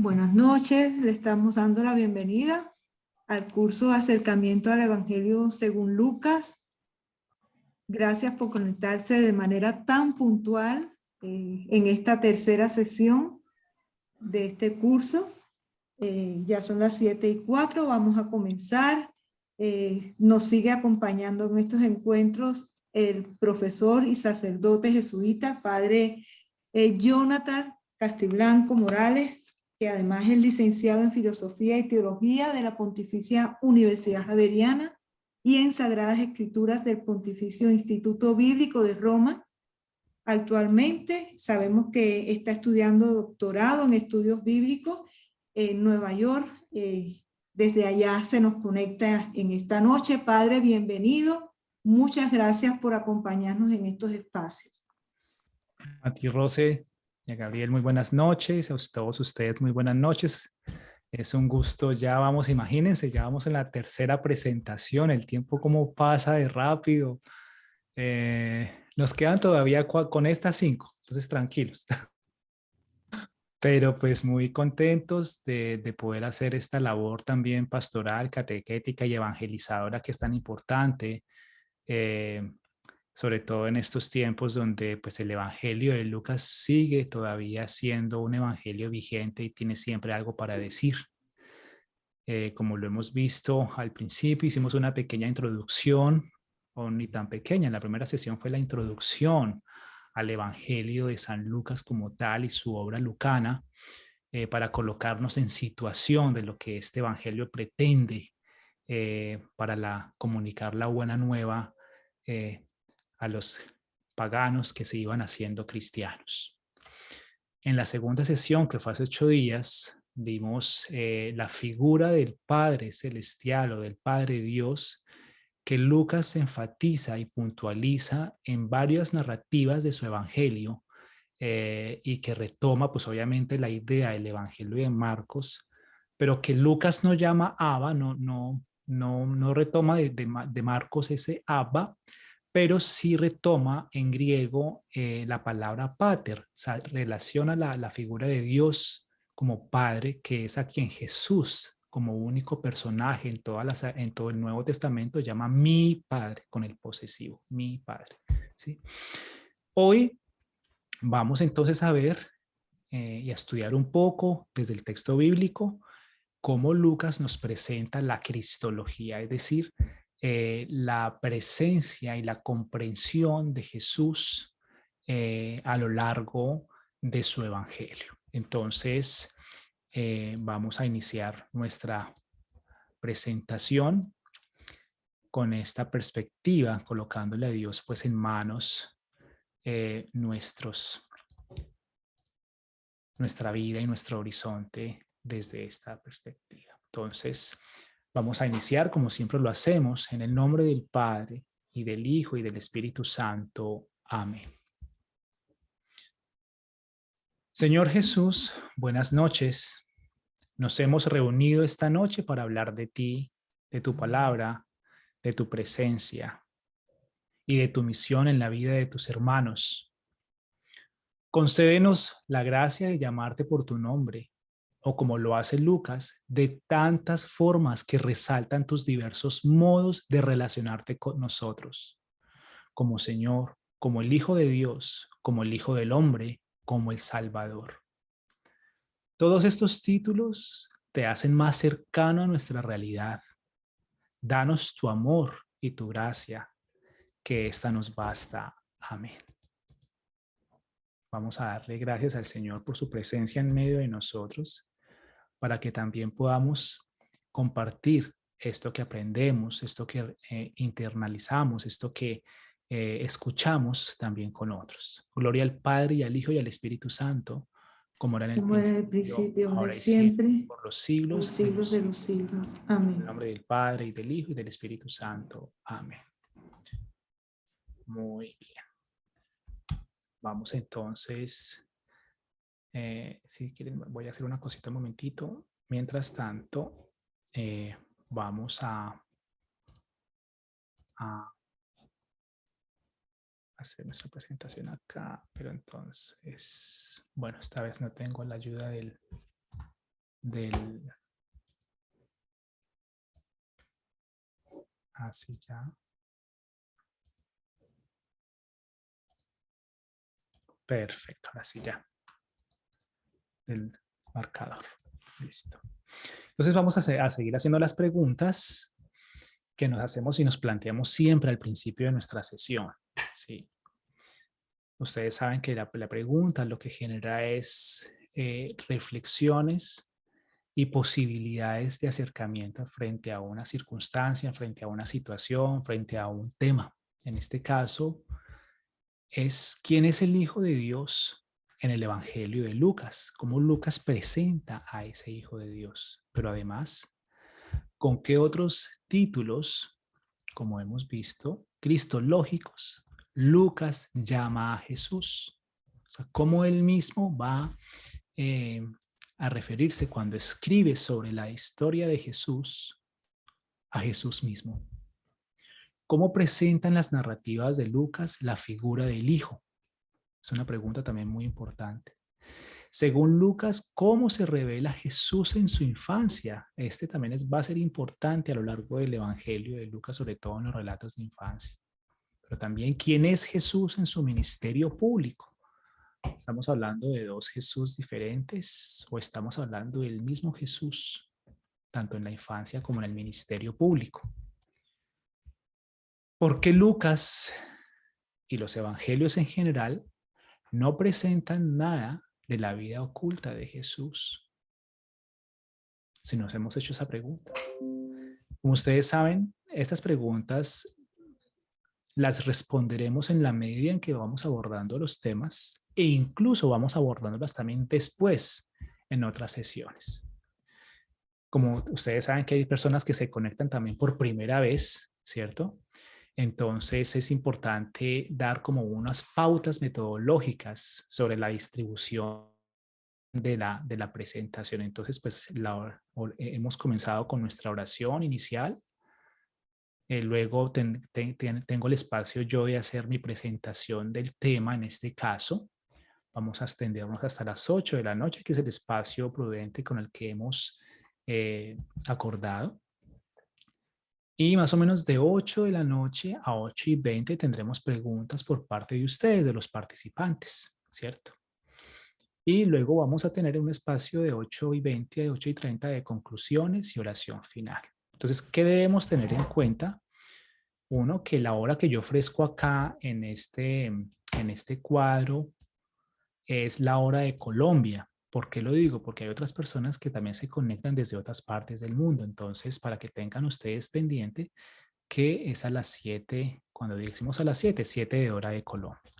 Buenas noches, le estamos dando la bienvenida al curso de acercamiento al Evangelio según Lucas. Gracias por conectarse de manera tan puntual en esta tercera sesión de este curso. Ya son las 7:04, vamos a comenzar. Nos sigue acompañando en estos encuentros el profesor y sacerdote jesuita, padre Jonathan Castiblanco Morales, que además es licenciado en Filosofía y Teología de la Pontificia Universidad Javeriana y en Sagradas Escrituras del Pontificio Instituto Bíblico de Roma. Actualmente sabemos que está estudiando doctorado en estudios bíblicos en Nueva York. Desde allá se nos conecta en esta noche. Padre, bienvenido. Muchas gracias por acompañarnos en estos espacios. A ti, Rose, y a Gabriel, muy buenas noches. A todos ustedes, muy buenas noches. Es un gusto. Ya vamos, imagínense, ya vamos en la tercera presentación. El tiempo cómo pasa de rápido. Nos quedan todavía con estas 5, entonces tranquilos. Pero pues muy contentos de poder hacer esta labor también pastoral, catequética y evangelizadora que es tan importante. Sobre todo en estos tiempos donde pues el Evangelio de Lucas sigue todavía siendo un evangelio vigente y tiene siempre algo para decir. Como lo hemos visto al principio, hicimos una pequeña introducción, o ni tan pequeña, en la primera sesión fue la introducción al Evangelio de San Lucas como tal y su obra lucana, para colocarnos en situación de lo que este Evangelio pretende para comunicar la buena nueva a los paganos que se iban haciendo cristianos. En la segunda sesión, que fue hace 8 días, vimos la figura del Padre Celestial o del Padre Dios que Lucas enfatiza y puntualiza en varias narrativas de su Evangelio y que retoma pues obviamente la idea del Evangelio de Marcos, pero que Lucas no llama Abba, no retoma de Marcos ese Abba, pero sí retoma en griego la palabra pater, o sea, relaciona la figura de Dios como Padre, que es a quien Jesús, como único personaje en todo el Nuevo Testamento, llama mi Padre, con el posesivo, mi Padre. ¿Sí? Hoy vamos entonces a ver y a estudiar un poco desde el texto bíblico cómo Lucas nos presenta la cristología, es decir, la presencia y la comprensión de Jesús a lo largo de su evangelio. Entonces, vamos a iniciar nuestra presentación con esta perspectiva, colocándole a Dios pues en manos nuestra vida y nuestro horizonte desde esta perspectiva. Entonces, vamos a iniciar como siempre lo hacemos en el nombre del Padre y del Hijo y del Espíritu Santo. Amén. Señor Jesús, buenas noches. Nos hemos reunido esta noche para hablar de ti, de tu palabra, de tu presencia y de tu misión en la vida de tus hermanos. Concédenos la gracia de llamarte por tu nombre, o como lo hace Lucas, de tantas formas que resaltan tus diversos modos de relacionarte con nosotros, como Señor, como el Hijo de Dios, como el Hijo del Hombre, como el Salvador. Todos estos títulos te hacen más cercano a nuestra realidad. Danos tu amor y tu gracia, que esta nos basta. Amén. Vamos a darle gracias al Señor por su presencia en medio de nosotros, para que también podamos compartir esto que aprendemos, esto que internalizamos, esto que escuchamos también con otros. Gloria al Padre y al Hijo y al Espíritu Santo, como era en el principio, ahora ahora y y siempre, siempre, por los por los siglos de los siglos de los siglos. siglos. En Amén. el nombre del Padre y del Hijo y del Espíritu Santo. Amén. Muy bien. Vamos entonces, si quieren, voy a hacer una cosita un momentito. mientras tanto, vamos a hacer nuestra presentación acá, pero entonces, bueno, esta vez no tengo la ayuda del así ya. Perfecto, ahora sí ya. Del marcador. Listo. Entonces vamos a seguir haciendo las preguntas que nos hacemos y nos planteamos siempre al principio de nuestra sesión. ¿Sí? Ustedes saben que la pregunta lo que genera es reflexiones y posibilidades de acercamiento frente a una circunstancia, frente a una situación, frente a un tema. En este caso, es quién es el Hijo de Dios en el Evangelio de Lucas, cómo Lucas presenta a ese Hijo de Dios, pero además, con qué otros títulos, como hemos visto, cristológicos, Lucas llama a Jesús. O sea, cómo él mismo va a referirse cuando escribe sobre la historia de Jesús a Jesús mismo. ¿Cómo presentan las narrativas de Lucas la figura del Hijo? Es una pregunta también muy importante. Según Lucas, ¿cómo se revela Jesús en su infancia? Este también va a ser importante a lo largo del Evangelio de Lucas, sobre todo en los relatos de infancia. Pero también, ¿quién es Jesús en su ministerio público? ¿Estamos hablando de dos Jesús diferentes o estamos hablando del mismo Jesús, tanto en la infancia como en el ministerio público? ¿Por qué Lucas y los evangelios en general no presentan nada de la vida oculta de Jesús? Si nos hemos hecho esa pregunta. Como ustedes saben, estas preguntas las responderemos en la medida en que vamos abordando los temas e incluso vamos abordándolas también después en otras sesiones. Como ustedes saben que hay personas que se conectan también por primera vez, ¿cierto? Entonces es importante dar como unas pautas metodológicas sobre la distribución de la presentación. Entonces, pues hemos comenzado con nuestra oración inicial. Luego tengo el espacio yo de hacer mi presentación del tema en este caso. Vamos a extendernos hasta las 8 de la noche, que es el espacio prudente con el que hemos acordado. Y más o menos de 8 de la noche a 8:20 tendremos preguntas por parte de ustedes, de los participantes, ¿cierto? Y luego vamos a tener un espacio de 8:20 a 8:30 de conclusiones y oración final. Entonces, ¿qué debemos tener en cuenta? Uno, que la hora que yo ofrezco acá en este cuadro es la hora de Colombia. ¿Por qué lo digo? Porque hay otras personas que también se conectan desde otras partes del mundo. Entonces, para que tengan ustedes pendiente que es a las 7, cuando decimos a las 7, 7 de hora de Colombia.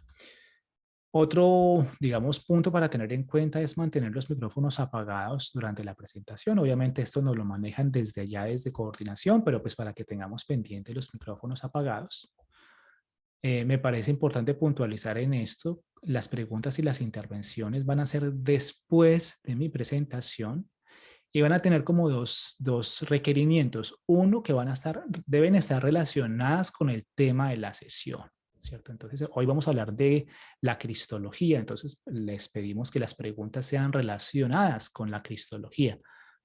Otro, digamos, punto para tener en cuenta es mantener los micrófonos apagados durante la presentación. Obviamente esto nos lo manejan desde allá, desde coordinación, pero pues para que tengamos pendiente los micrófonos apagados. Me parece importante puntualizar en esto, las preguntas y las intervenciones van a ser después de mi presentación y van a tener como dos requerimientos. Uno, que deben estar relacionadas con el tema de la sesión, ¿cierto? Entonces, hoy vamos a hablar de la cristología, entonces les pedimos que las preguntas sean relacionadas con la cristología.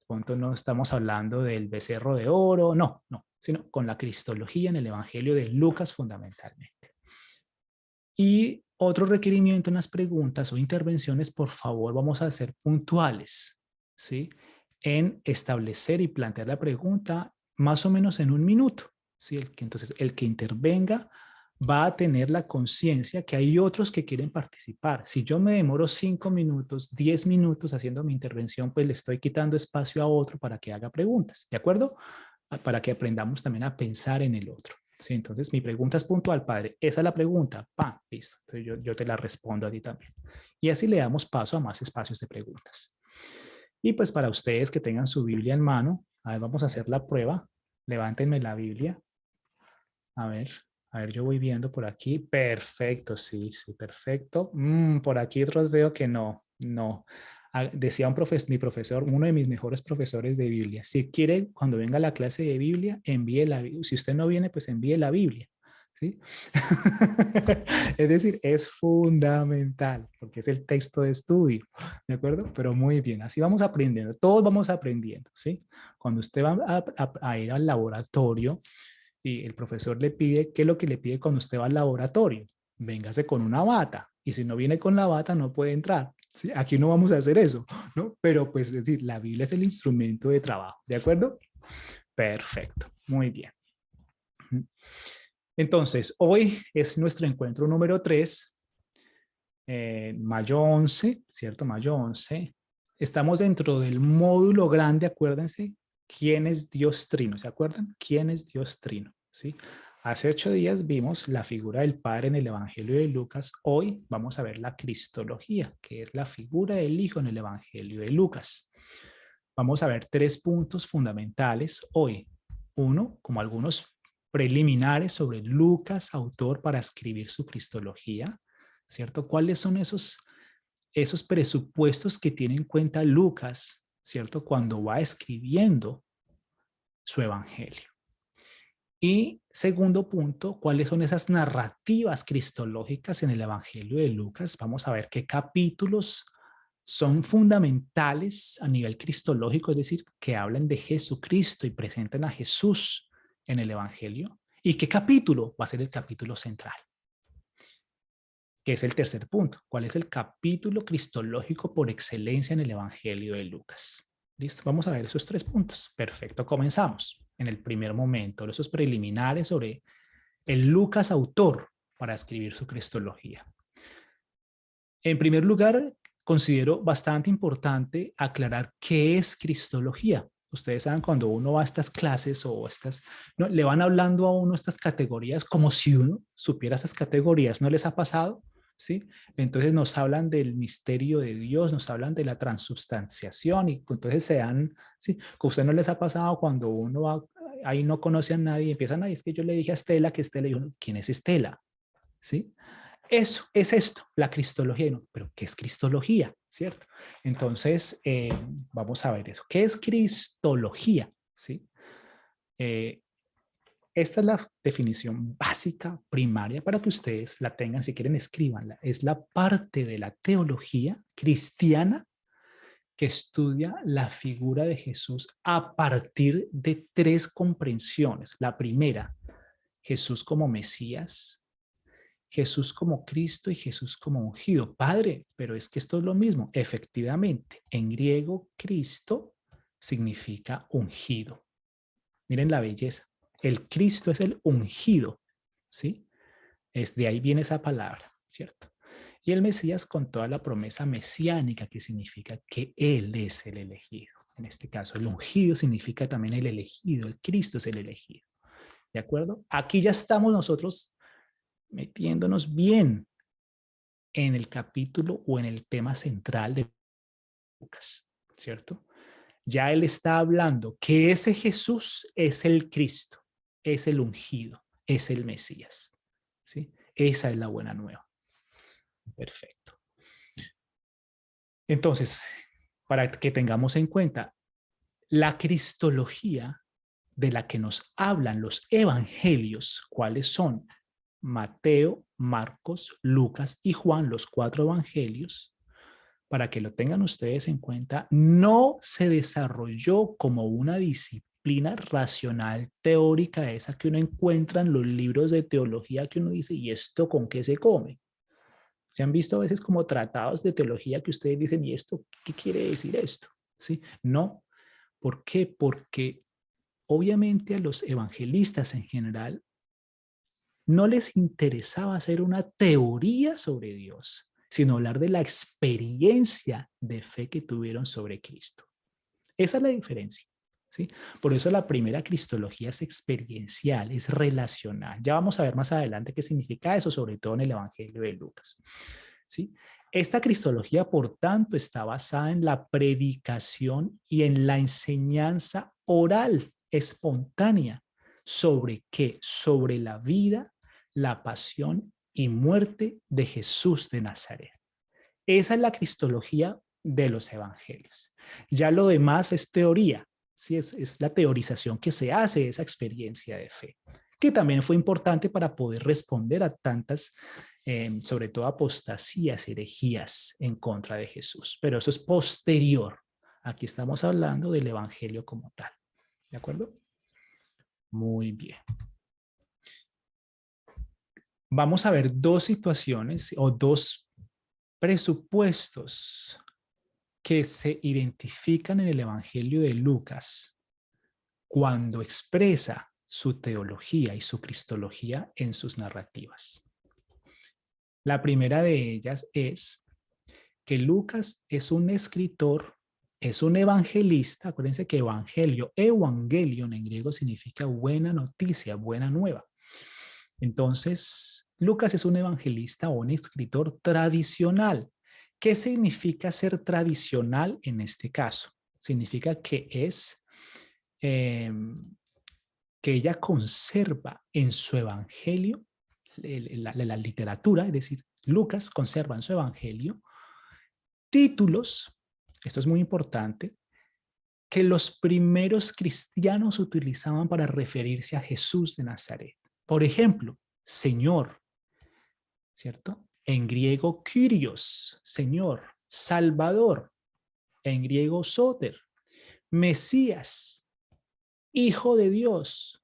Punto, no estamos hablando del becerro de oro, no, sino con la cristología en el Evangelio de Lucas fundamentalmente. Y otro requerimiento en las preguntas o intervenciones, por favor, vamos a ser puntuales, ¿sí? En establecer y plantear la pregunta más o menos en 1 minuto, ¿sí? Entonces, el que intervenga va a tener la conciencia que hay otros que quieren participar. Si yo me demoro 5 minutos, 10 minutos haciendo mi intervención, pues le estoy quitando espacio a otro para que haga preguntas, ¿de acuerdo? Para que aprendamos también a pensar en el otro. Sí, entonces mi pregunta es puntual, padre. Esa es la pregunta. ¡Pam! Listo. Entonces yo te la respondo a ti también. Y así le damos paso a más espacios de preguntas. Y pues para ustedes que tengan su Biblia en mano, a ver, vamos a hacer la prueba. Levántenme la Biblia. A ver, yo voy viendo por aquí. Perfecto, sí, perfecto. Por aquí otros veo que no. Decía mi profesor, uno de mis mejores profesores de Biblia, si quiere, cuando venga la clase de Biblia, envíe la Biblia. Si usted no viene, pues envíe la Biblia. ¿Sí? Es decir, es fundamental porque es el texto de estudio, ¿de acuerdo? Pero muy bien, así vamos aprendiendo, todos vamos aprendiendo, ¿sí? Cuando usted va a ir al laboratorio y el profesor le pide, ¿qué es lo que le pide cuando usted va al laboratorio? Véngase con una bata, y si no viene con la bata no puede entrar. ¿Sí? Aquí no vamos a hacer eso, ¿no? Pero pues es decir, la Biblia es el instrumento de trabajo, ¿de acuerdo? Perfecto, muy bien. Entonces, hoy es nuestro encuentro número 3, mayo 11, ¿cierto? Mayo 11. Estamos dentro del módulo grande, acuérdense, ¿quién es Dios Trino? ¿Se acuerdan? ¿Quién es Dios Trino? ¿Sí? Hace 8 días vimos la figura del Padre en el Evangelio de Lucas. Hoy vamos a ver la cristología, que es la figura del Hijo en el Evangelio de Lucas. Vamos a ver 3 puntos fundamentales hoy. Uno, como algunos preliminares sobre Lucas, autor para escribir su cristología, ¿cierto? ¿Cuáles son esos presupuestos que tiene en cuenta Lucas, ¿cierto? Cuando va escribiendo su evangelio. Y segundo punto, ¿cuáles son esas narrativas cristológicas en el evangelio de Lucas? Vamos a ver qué capítulos son fundamentales a nivel cristológico, es decir, que hablan de Jesucristo y presentan a Jesús en el evangelio. ¿Y qué capítulo va a ser el capítulo central? Que es el tercer punto. ¿Cuál es el capítulo cristológico por excelencia en el evangelio de Lucas? ¿Listo? Vamos a ver esos 3 puntos. Perfecto, comenzamos. En el primer momento, esos preliminares sobre el Lucas autor para escribir su cristología. En primer lugar, considero bastante importante aclarar qué es cristología. Ustedes saben, cuando uno va a estas clases o no, le van hablando a uno estas categorías como si uno supiera esas categorías. ¿No les ha pasado? ¿Sí? Entonces nos hablan del misterio de Dios, nos hablan de la transubstanciación y entonces ¿sí? Que a usted no les ha pasado cuando uno va, ahí no conoce a nadie y empiezan, ay, es que yo le dije a Estela que Estela, y uno, ¿quién es Estela? ¿Sí? Eso es esto, la cristología. No, pero ¿qué es cristología? ¿Cierto? Entonces, vamos a ver eso. ¿Qué es cristología? ¿Sí? Esta es la definición básica, primaria, para que ustedes la tengan. Si quieren, escríbanla. Es la parte de la teología cristiana que estudia la figura de Jesús a partir de 3 comprensiones. La primera, Jesús como Mesías, Jesús como Cristo y Jesús como ungido. Padre, pero es que esto es lo mismo. Efectivamente, en griego, Cristo significa ungido. Miren la belleza. El Cristo es el ungido, ¿sí? De ahí viene esa palabra, ¿cierto? Y el Mesías con toda la promesa mesiánica, que significa que Él es el elegido. En este caso, el ungido significa también el elegido. El Cristo es el elegido. ¿De acuerdo? Aquí ya estamos nosotros metiéndonos bien en el capítulo o en el tema central de Lucas, ¿cierto? Ya él está hablando que ese Jesús es el Cristo, es el ungido, es el Mesías, ¿sí? Esa es la buena nueva. Perfecto. Entonces, para que tengamos en cuenta, la cristología de la que nos hablan los evangelios, ¿cuáles son? Mateo, Marcos, Lucas y Juan, los 4 evangelios, para que lo tengan ustedes en cuenta, no se desarrolló como una disciplina racional teórica esa que uno encuentra en los libros de teología que uno dice, ¿y esto con qué se come? Se han visto a veces como tratados de teología que ustedes dicen, ¿y esto qué quiere decir esto? ¿Sí? No. ¿Por qué? Porque obviamente a los evangelistas en general no les interesaba hacer una teoría sobre Dios, sino hablar de la experiencia de fe que tuvieron sobre Cristo. Esa es la diferencia, ¿sí? Por eso la primera cristología es experiencial, es relacional. Ya vamos a ver más adelante qué significa eso, sobre todo en el Evangelio de Lucas, ¿sí? Esta cristología, por tanto, está basada en la predicación y en la enseñanza oral, espontánea. ¿Sobre qué? Sobre la vida, la pasión y muerte de Jesús de Nazaret. Esa es la cristología de los evangelios. Ya lo demás es teoría, ¿sí? Es la teorización que se hace de esa experiencia de fe, que también fue importante para poder responder a tantas, sobre todo apostasías, herejías en contra de Jesús. Pero eso es posterior. Aquí estamos hablando del evangelio como tal. ¿De acuerdo? Muy bien. Vamos a ver dos situaciones o dos presupuestos que se identifican en el Evangelio de Lucas cuando expresa su teología y su cristología en sus narrativas. La primera de ellas es que Lucas es un escritor, es un evangelista. Acuérdense que evangelio, evangelion en griego significa buena noticia, buena nueva. Entonces, Lucas es un evangelista o un escritor tradicional. ¿Qué significa ser tradicional en este caso? Significa que que ella conserva en su evangelio, la literatura, es decir, Lucas conserva en su evangelio títulos, esto es muy importante, que los primeros cristianos utilizaban para referirse a Jesús de Nazaret. Por ejemplo, Señor, ¿cierto? En griego, Kyrios, Señor, Salvador, en griego, Soter, Mesías, Hijo de Dios,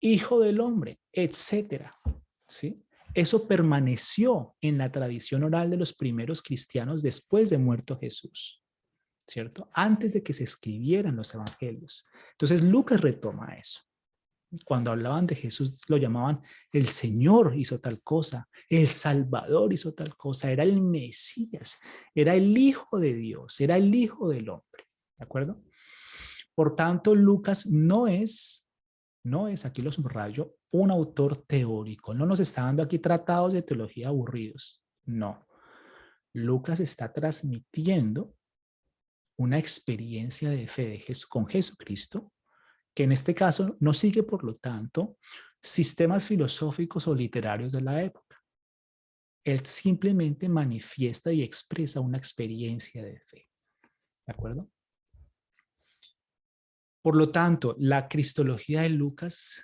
Hijo del Hombre, etcétera, ¿sí? Eso permaneció en la tradición oral de los primeros cristianos después de muerto Jesús, ¿cierto? Antes de que se escribieran los evangelios. Entonces Lucas retoma eso. Cuando hablaban de Jesús lo llamaban el Señor hizo tal cosa, el Salvador hizo tal cosa, era el Mesías, era el Hijo de Dios, era el Hijo del Hombre, ¿de acuerdo? Por tanto, Lucas no es, aquí lo subrayo, un autor teórico. No nos está dando aquí tratados de teología aburridos. No. Lucas está transmitiendo una experiencia de fe con Jesucristo, que en este caso no sigue, por lo tanto, sistemas filosóficos o literarios de la época. Él simplemente manifiesta y expresa una experiencia de fe. ¿De acuerdo? Por lo tanto, la cristología de Lucas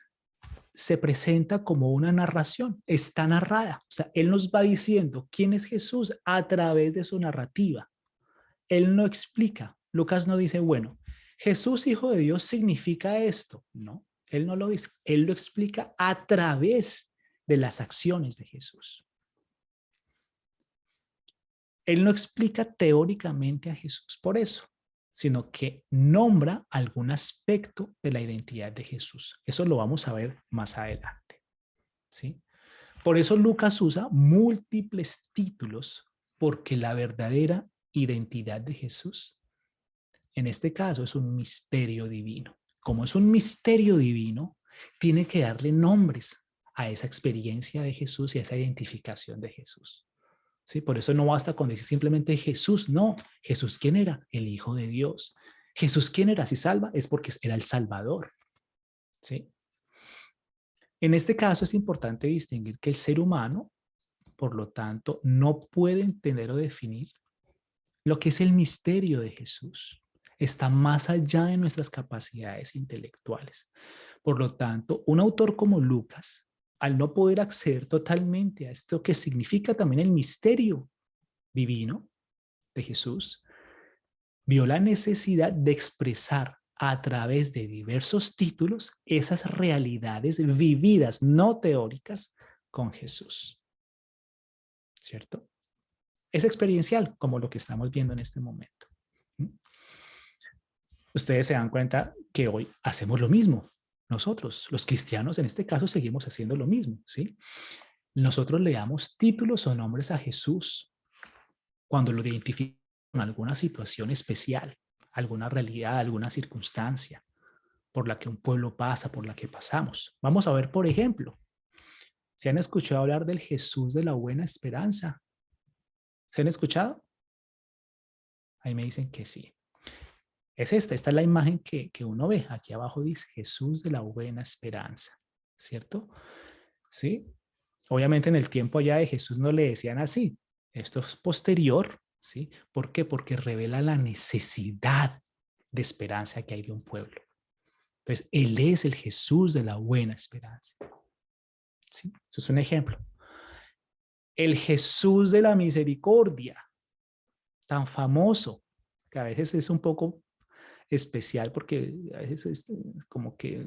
se presenta como una narración, está narrada. O sea, él nos va diciendo quién es Jesús a través de su narrativa. Él no explica. Lucas no dice, bueno, Jesús, Hijo de Dios, significa esto. No, él no lo dice. Él lo explica a través de las acciones de Jesús. Él no explica teóricamente a Jesús por eso, sino que nombra algún aspecto de la identidad de Jesús. Eso lo vamos a ver más adelante, ¿sí? Por eso Lucas usa múltiples títulos, porque la verdadera identidad de Jesús, en este caso, es un misterio divino. Como es un misterio divino, tiene que darle nombres a esa experiencia de Jesús y a esa identificación de Jesús. ¿Sí? Por eso no basta con decir simplemente Jesús, no. Jesús, ¿quién era? El Hijo de Dios. Jesús, ¿quién era? Si salva, es porque era el Salvador. ¿Sí? En este caso es importante distinguir que el ser humano, por lo tanto, no puede entender o definir lo que es el misterio de Jesús. Está más allá de nuestras capacidades intelectuales. Por lo tanto, un autor como Lucas, al no poder acceder totalmente a esto que significa también el misterio divino de Jesús, vio la necesidad de expresar a través de diversos títulos esas realidades vividas, no teóricas, con Jesús. ¿Cierto? Es experiencial, como lo que estamos viendo en este momento. Ustedes se dan cuenta que hoy hacemos lo mismo. Nosotros, los cristianos, en este caso, seguimos haciendo lo mismo, ¿sí? Nosotros le damos títulos o nombres a Jesús cuando lo identificamos con alguna situación especial, alguna realidad, alguna circunstancia por la que un pueblo pasa, por la que pasamos. Vamos a ver, por ejemplo, ¿se han escuchado hablar del Jesús de la Buena Esperanza? ¿Se han escuchado? Ahí me dicen que sí. Es esta es la imagen que uno ve. Aquí abajo dice Jesús de la Buena Esperanza, ¿cierto? Sí. Obviamente en el tiempo allá de Jesús no le decían así. Esto es posterior, ¿sí? ¿Por qué? Porque revela la necesidad de esperanza que hay de un pueblo. Entonces, Él es el Jesús de la buena esperanza. ¿Sí? Eso es un ejemplo. El Jesús de la misericordia, tan famoso, que a veces es un poco especial porque a veces es como que,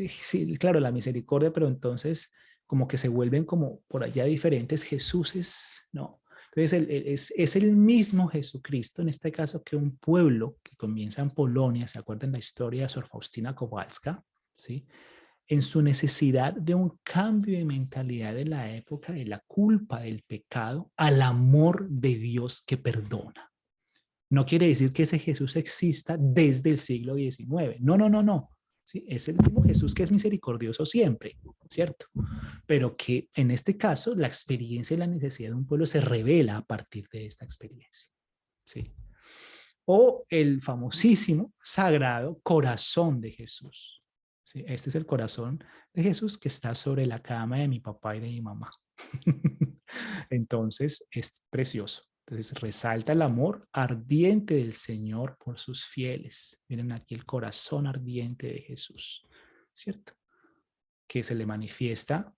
sí, claro, la misericordia, pero entonces como que se vuelven como por allá diferentes Jesuses, ¿no? Entonces es el mismo Jesucristo, en este caso, que un pueblo que comienza en Polonia, ¿se acuerdan la historia de Sor Faustina Kowalska? ¿Sí? En su necesidad de un cambio de mentalidad de la época, de la culpa, del pecado, al amor de Dios que perdona. No quiere decir que ese Jesús exista desde el siglo XIX. No, no, no, no. ¿Sí? Es el mismo Jesús que es misericordioso siempre, ¿cierto? Pero que en este caso la experiencia y la necesidad de un pueblo se revela a partir de esta experiencia. ¿Sí? O el famosísimo sagrado corazón de Jesús. ¿Sí? Este es el corazón de Jesús que está sobre la cama de mi papá y de mi mamá. Entonces es precioso. Entonces resalta el amor ardiente del Señor por sus fieles. Miren aquí el corazón ardiente de Jesús, ¿cierto? Que se le manifiesta,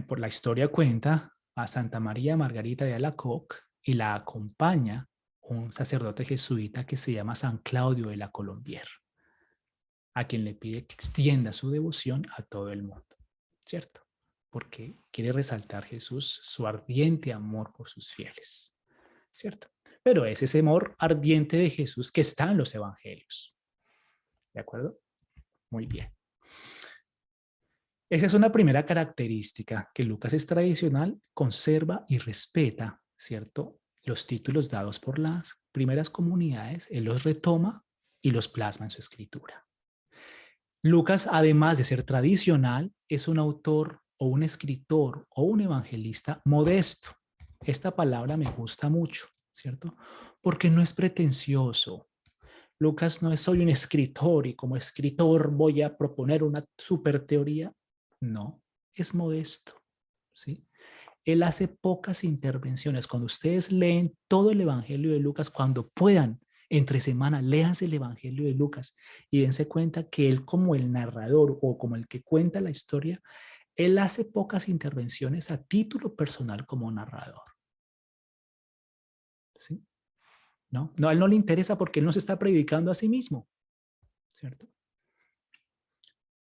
por la historia cuenta, a Santa María Margarita de Alacoque y la acompaña un sacerdote jesuita que se llama San Claudio de la Colombière, a quien le pide que extienda su devoción a todo el mundo, ¿cierto? Porque quiere resaltar Jesús su ardiente amor por sus fieles, ¿cierto? Pero es ese amor ardiente de Jesús que está en los evangelios, ¿de acuerdo? Muy bien. Esa es una primera característica, que Lucas es tradicional, conserva y respeta, ¿cierto? Los títulos dados por las primeras comunidades, él los retoma y los plasma en su escritura. Lucas, además de ser tradicional, es un autor o un escritor o un evangelista modesto. Esta palabra me gusta mucho, ¿cierto? Porque no es pretencioso. Lucas no es soy un escritor y como escritor voy a proponer una super teoría. No, es modesto, ¿sí? Él hace pocas intervenciones. Cuando ustedes leen todo el Evangelio de Lucas, cuando puedan, entre semana, léanse el Evangelio de Lucas y dense cuenta que él, como el narrador o como el que cuenta la historia, él hace pocas intervenciones a título personal como narrador. ¿Sí? ¿No? No, a él no le interesa porque él no se está predicando a sí mismo, ¿cierto?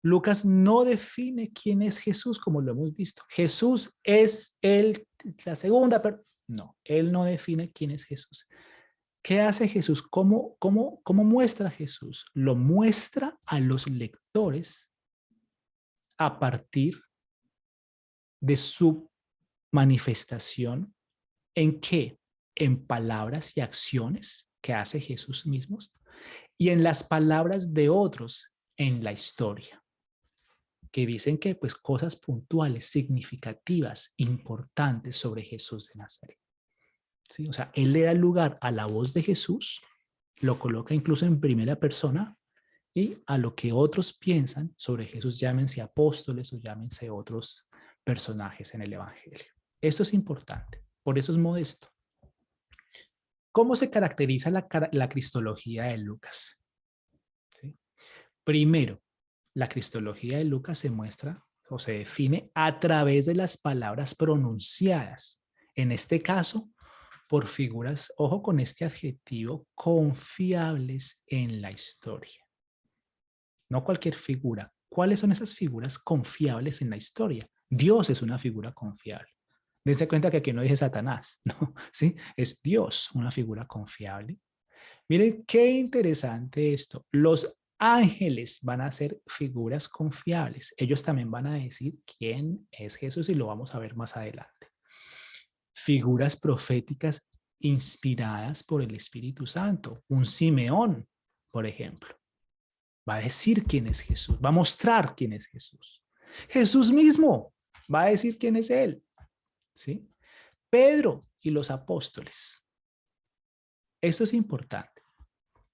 Lucas no define quién es Jesús, como lo hemos visto. Jesús es la segunda, pero no, él no define quién es Jesús. ¿Qué hace Jesús? ¿Cómo muestra Jesús? Lo muestra a los lectores a partir de su manifestación. ¿En qué? En palabras y acciones que hace Jesús mismos y en las palabras de otros en la historia, que dicen que pues cosas puntuales, significativas, importantes sobre Jesús de Nazaret. ¿Sí? O sea, él le da lugar a la voz de Jesús, lo coloca incluso en primera persona y a lo que otros piensan sobre Jesús, llámense apóstoles o llámense otros personajes en el Evangelio. Esto es importante, por eso es modesto. ¿Cómo se caracteriza la cristología de Lucas? ¿Sí? Primero, la cristología de Lucas se muestra o se define a través de las palabras pronunciadas. En este caso, por figuras, ojo con este adjetivo, confiables en la historia. No cualquier figura. ¿Cuáles son esas figuras confiables en la historia? Dios es una figura confiable. Dense cuenta que aquí no dice Satanás, ¿no? ¿Sí? Es Dios una figura confiable. Miren qué interesante esto. Los ángeles van a ser figuras confiables. Ellos también van a decir quién es Jesús y lo vamos a ver más adelante. Figuras proféticas inspiradas por el Espíritu Santo. Un Simeón, por ejemplo, va a decir quién es Jesús, va a mostrar quién es Jesús. Jesús mismo va a decir quién es él. ¿Sí? Pedro y los apóstoles. Esto es importante.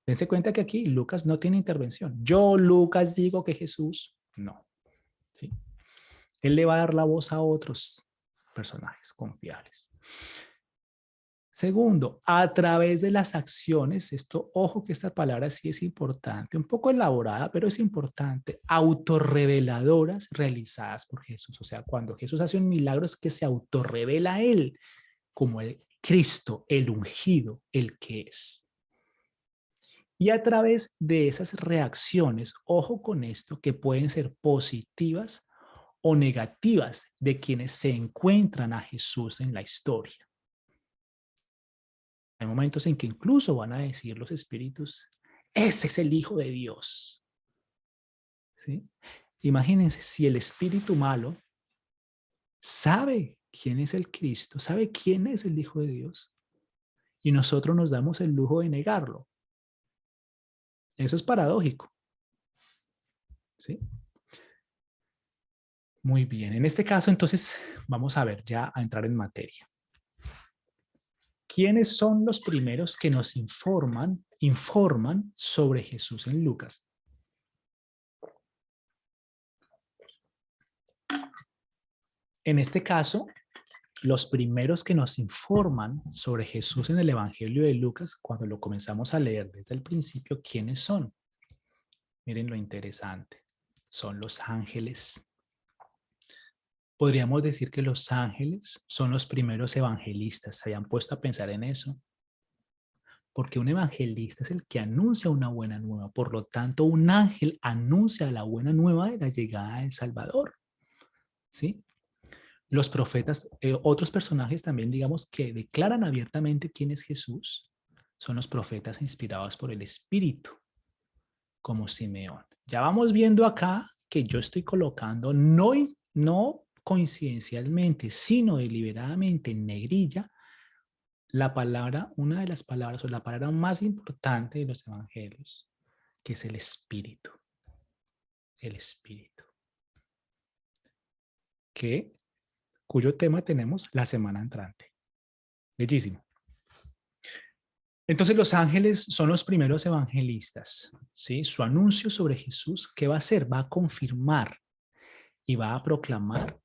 Dense cuenta que aquí Lucas no tiene intervención. Yo, Lucas, digo que Jesús, no. ¿Sí? Él le va a dar la voz a otros personajes confiables. Segundo, a través de las acciones, esto, ojo que esta palabra sí es importante, un poco elaborada, pero es importante, autorreveladoras realizadas por Jesús. O sea, cuando Jesús hace un milagro es que se autorrevela a Él como el Cristo, el ungido, el que es. Y a través de esas reacciones, ojo con esto, que pueden ser positivas o negativas de quienes se encuentran a Jesús en la historia. Hay momentos en que incluso van a decir los espíritus, ese es el Hijo de Dios. ¿Sí? Imagínense si el espíritu malo sabe quién es el Cristo, sabe quién es el Hijo de Dios, y nosotros nos damos el lujo de negarlo. Eso es paradójico. ¿Sí? Muy bien, en este caso entonces vamos a ver ya a entrar en materia. ¿Quiénes son los primeros que nos informan sobre Jesús en Lucas? En este caso, los primeros que nos informan sobre Jesús en el Evangelio de Lucas, cuando lo comenzamos a leer desde el principio, ¿quiénes son? Miren lo interesante. Son los ángeles. Podríamos decir que los ángeles son los primeros evangelistas. ¿Se habían puesto a pensar en eso? Porque un evangelista es el que anuncia una buena nueva. Por lo tanto, un ángel anuncia la buena nueva de la llegada del Salvador. ¿Sí? Los profetas, otros personajes también, digamos, que declaran abiertamente quién es Jesús, son los profetas inspirados por el Espíritu, como Simeón. Ya vamos viendo acá que yo estoy colocando, no coincidencialmente, sino deliberadamente en negrilla, la palabra, una de las palabras o la palabra más importante de los evangelios, que es el Espíritu. El Espíritu. Cuyo tema tenemos la semana entrante. Bellísimo. Entonces los ángeles son los primeros evangelistas, ¿sí? Su anuncio sobre Jesús, ¿qué va a hacer? Va a confirmar y va a proclamar,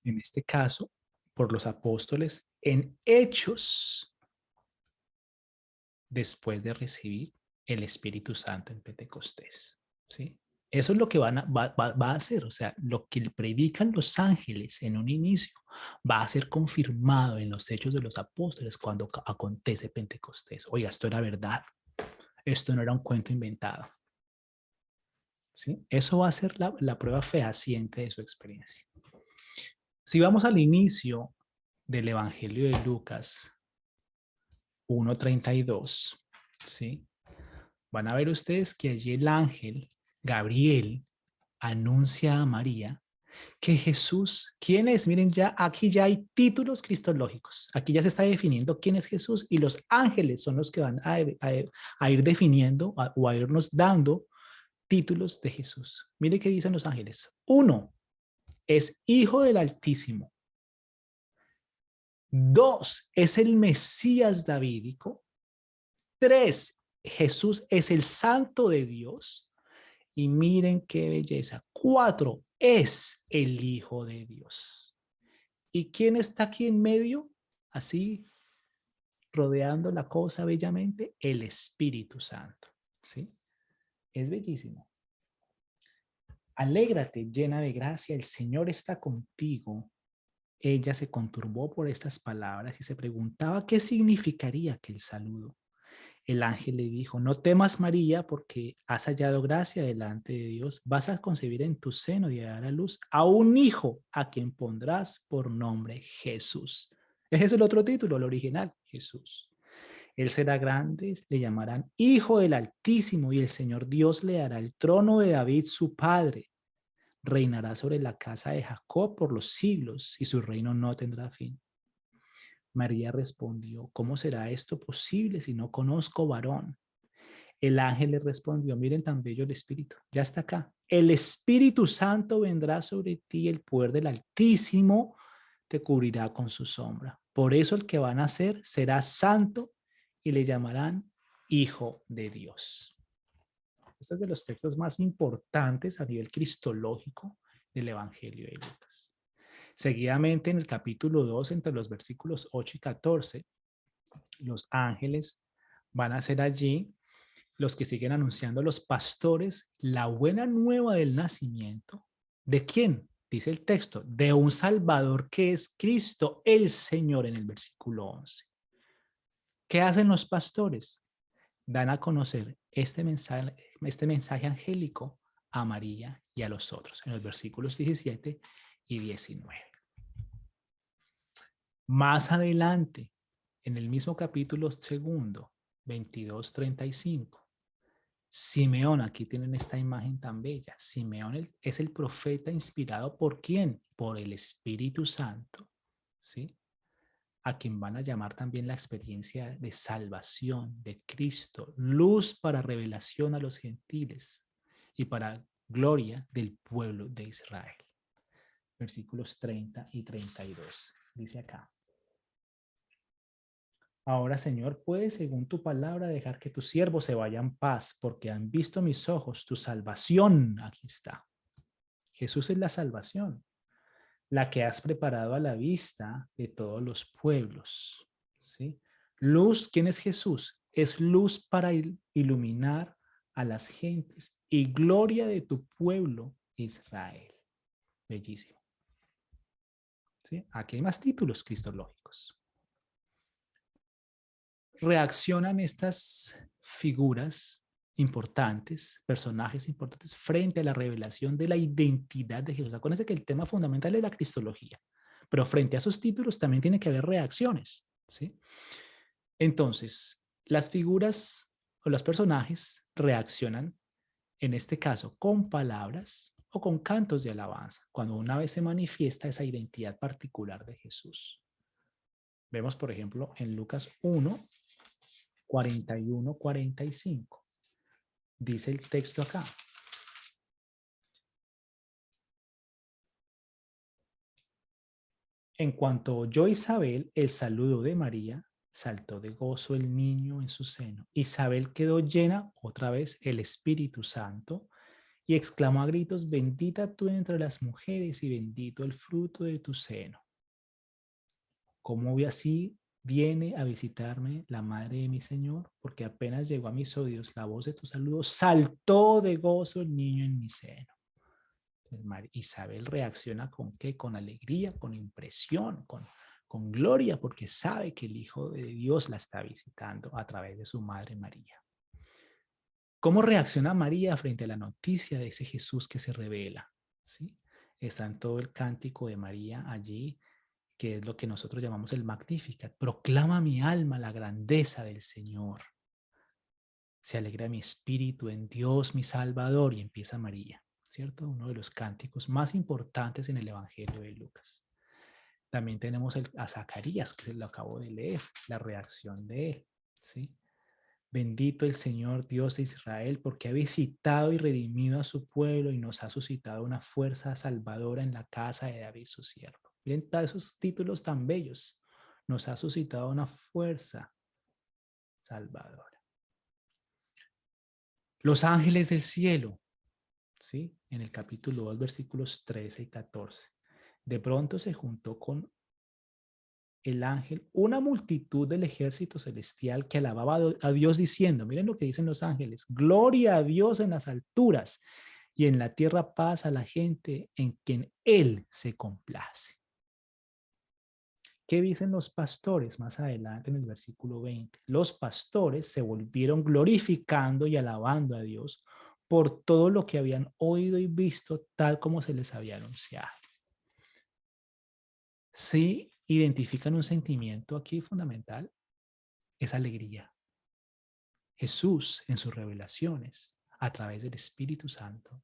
en este caso, por los apóstoles, en hechos, después de recibir el Espíritu Santo en Pentecostés, ¿sí? Eso es lo que va a hacer, o sea, lo que predican los ángeles en un inicio va a ser confirmado en los hechos de los apóstoles cuando acontece Pentecostés. Oiga, esto era verdad, esto no era un cuento inventado. ¿Sí? Eso va a ser la prueba fehaciente de su experiencia. Si vamos al inicio del Evangelio de Lucas 1:32, ¿sí? Van a ver ustedes que allí el ángel Gabriel anuncia a María que Jesús, ¿quién es? Miren, ya aquí ya hay títulos cristológicos. Aquí ya se está definiendo quién es Jesús y los ángeles son los que van a ir definiendo o a irnos dando títulos de Jesús. Mire qué dicen los ángeles. 1, es hijo del Altísimo. 2, es el Mesías davídico. 3, Jesús es el Santo de Dios. Y miren qué belleza. 4, es el Hijo de Dios. ¿Y quién está aquí en medio? Así, rodeando la cosa bellamente, el Espíritu Santo. ¿Sí? Es bellísimo. Alégrate, llena de gracia, el Señor está contigo. Ella se conturbó por estas palabras y se preguntaba qué significaría aquel saludo. El ángel le dijo, no temas, María, porque has hallado gracia delante de Dios. Vas a concebir en tu seno y a dar a luz a un hijo a quien pondrás por nombre Jesús. Ese es el otro título, el original, Jesús. Él será grande, le llamarán Hijo del Altísimo, y el Señor Dios le dará el trono de David, su padre. Reinará sobre la casa de Jacob por los siglos, y su reino no tendrá fin. María respondió, ¿cómo será esto posible si no conozco varón? El ángel le respondió, miren tan bello el Espíritu, ya está acá. El Espíritu Santo vendrá sobre ti, el poder del Altísimo te cubrirá con su sombra. Por eso el que va a nacer será santo y le llamarán Hijo de Dios. Este es de los textos más importantes a nivel cristológico del Evangelio de Lucas. Seguidamente en el capítulo 2, entre los versículos 8 y 14, Los ángeles van a ser allí los que siguen anunciando a los pastores la buena nueva del nacimiento. ¿De quién? Dice el texto, de un Salvador que es Cristo, el Señor, en el versículo 11. ¿Qué hacen los pastores? Dan a conocer este mensaje angélico a María y a los otros, en los versículos 17 y 19. Más adelante, en el mismo capítulo 2, 22-35, Simeón, aquí tienen esta imagen tan bella. Simeón es el profeta inspirado ¿por quién? Por el Espíritu Santo, ¿sí? A quien van a llamar también la experiencia de salvación de Cristo, luz para revelación a los gentiles y para gloria del pueblo de Israel. Versículos 30 y 32. Dice acá. Ahora, Señor, puedes, según tu palabra, dejar que tus siervos se vayan en paz, porque han visto mis ojos tu salvación. Aquí está. Jesús es la salvación, la que has preparado a la vista de todos los pueblos. ¿Sí? Luz, ¿quién es Jesús? Es luz para iluminar a las gentes y gloria de tu pueblo Israel. Bellísimo. ¿Sí? Aquí hay más títulos cristológicos. Reaccionan estas figuras importantes, personajes importantes, frente a la revelación de la identidad de Jesús. Acuérdense que el tema fundamental es la cristología, pero frente a esos títulos también tiene que haber reacciones, ¿sí? Entonces, las figuras o los personajes reaccionan, en este caso, con palabras o con cantos de alabanza, cuando una vez se manifiesta esa identidad particular de Jesús. Vemos, por ejemplo, en Lucas 1, 41-45. Dice el texto acá. En cuanto oyó Isabel el saludo de María, saltó de gozo el niño en su seno. Isabel quedó llena otra vez el Espíritu Santo y exclamó a gritos, bendita tú entre las mujeres y bendito el fruto de tu seno. ¿Cómo así viene a visitarme la madre de mi Señor? Porque apenas llegó a mis oídos la voz de tu saludo, saltó de gozo el niño en mi seno. Isabel reacciona con qué? Con alegría, con impresión, con gloria, porque sabe que el Hijo de Dios la está visitando a través de su madre María. ¿Cómo reacciona María frente a la noticia de ese Jesús que se revela? ¿Sí? Está en todo el cántico de María allí, que es lo que nosotros llamamos el Magnificat. Proclama mi alma la grandeza del Señor. Se alegra mi espíritu en Dios mi Salvador, y empieza María, ¿cierto? Uno de los cánticos más importantes en el Evangelio de Lucas. También tenemos a Zacarías, que lo acabo de leer, la reacción de él, ¿sí? Bendito el Señor Dios de Israel, porque ha visitado y redimido a su pueblo y nos ha suscitado una fuerza salvadora en la casa de David su siervo. Miren todos esos títulos tan bellos. Nos ha suscitado una fuerza salvadora. Los ángeles del cielo, ¿sí? En el capítulo 2, versículos 13 y 14. De pronto se juntó con el ángel una multitud del ejército celestial que alababa a Dios diciendo, miren lo que dicen los ángeles, gloria a Dios en las alturas y en la tierra paz a la gente en quien Él se complace. ¿Qué dicen los pastores más adelante en el versículo 20? Los pastores se volvieron glorificando y alabando a Dios por todo lo que habían oído y visto tal como se les había anunciado. Sí, identifican un sentimiento aquí fundamental, es alegría. Jesús en sus revelaciones a través del Espíritu Santo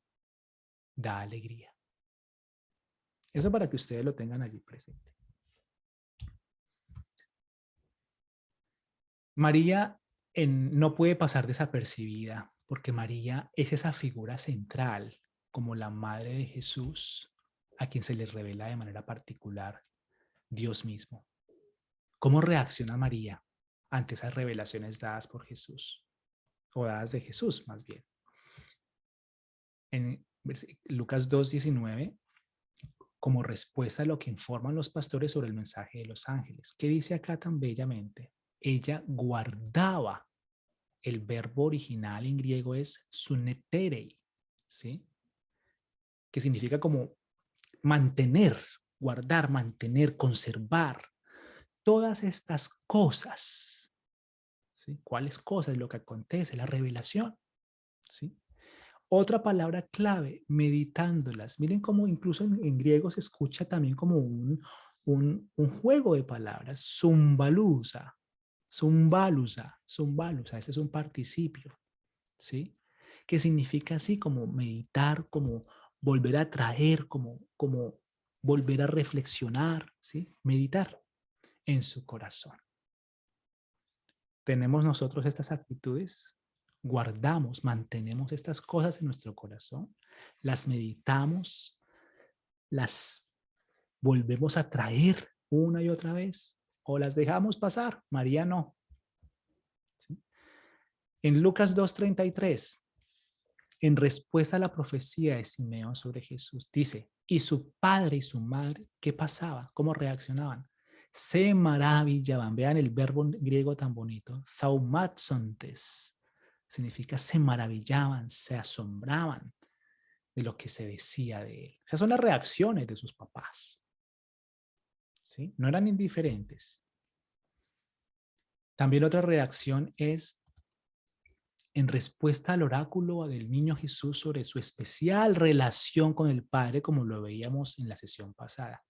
da alegría. Eso para que ustedes lo tengan allí presente. María no puede pasar desapercibida porque María es esa figura central como la madre de Jesús a quien se le revela de manera particular Dios mismo. ¿Cómo reacciona María ante esas revelaciones dadas por Jesús? O dadas de Jesús, más bien. En Lucas 2:19, como respuesta a lo que informan los pastores sobre el mensaje de los ángeles. ¿Qué dice acá tan bellamente? ella guardaba. El verbo original en griego es suneterei, ¿sí? Que significa como mantener, guardar, mantener, conservar. Todas estas cosas, ¿sí? ¿Cuáles cosas? Lo que acontece, la revelación, ¿sí? Otra palabra clave, meditándolas. Miren cómo incluso en griego se escucha también como un juego de palabras. Zumbalusa, zumbalusa, zumbalusa. Este es un participio, ¿sí? Que significa así como meditar, como volver a traer, como volver a reflexionar, ¿sí? Meditar en su corazón. Tenemos nosotros estas actitudes, guardamos, mantenemos estas cosas en nuestro corazón, las meditamos, las volvemos a traer una y otra vez o las dejamos pasar. María no. ¿Sí? En Lucas 2:33, en respuesta a la profecía de Simeón sobre Jesús, dice, y su padre y su madre, ¿qué pasaba? ¿Cómo reaccionaban? Se maravillaban. Vean el verbo griego tan bonito. Thaumatzontes. Significa se maravillaban, se asombraban de lo que se decía de él. Esas son las reacciones de sus papás. ¿Sí? No eran indiferentes. También otra reacción es en respuesta al oráculo del niño Jesús sobre su especial relación con el Padre, como lo veíamos en la sesión pasada.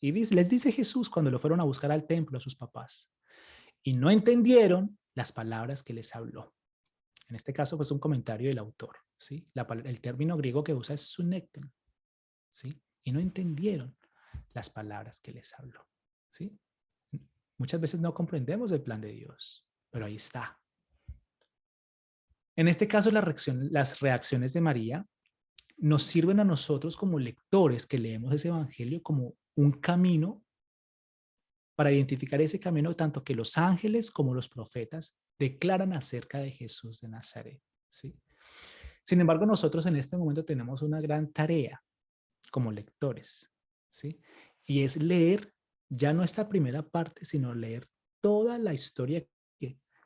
Y les dice Jesús cuando lo fueron a buscar al templo a sus papás, y no entendieron las palabras que les habló. En este caso, pues un comentario del autor, ¿sí? El término griego que usa es suneken, ¿sí? Y no entendieron las palabras que les habló, ¿sí? Muchas veces no comprendemos el plan de Dios, pero ahí está. En este caso, las reacciones de María nos sirven a nosotros como lectores que leemos ese evangelio como un camino para identificar ese camino tanto que los ángeles como los profetas declaran acerca de Jesús de Nazaret, ¿sí? Sin embargo, nosotros en este momento tenemos una gran tarea como lectores, ¿sí? Y es leer ya no esta primera parte, sino leer toda la historia,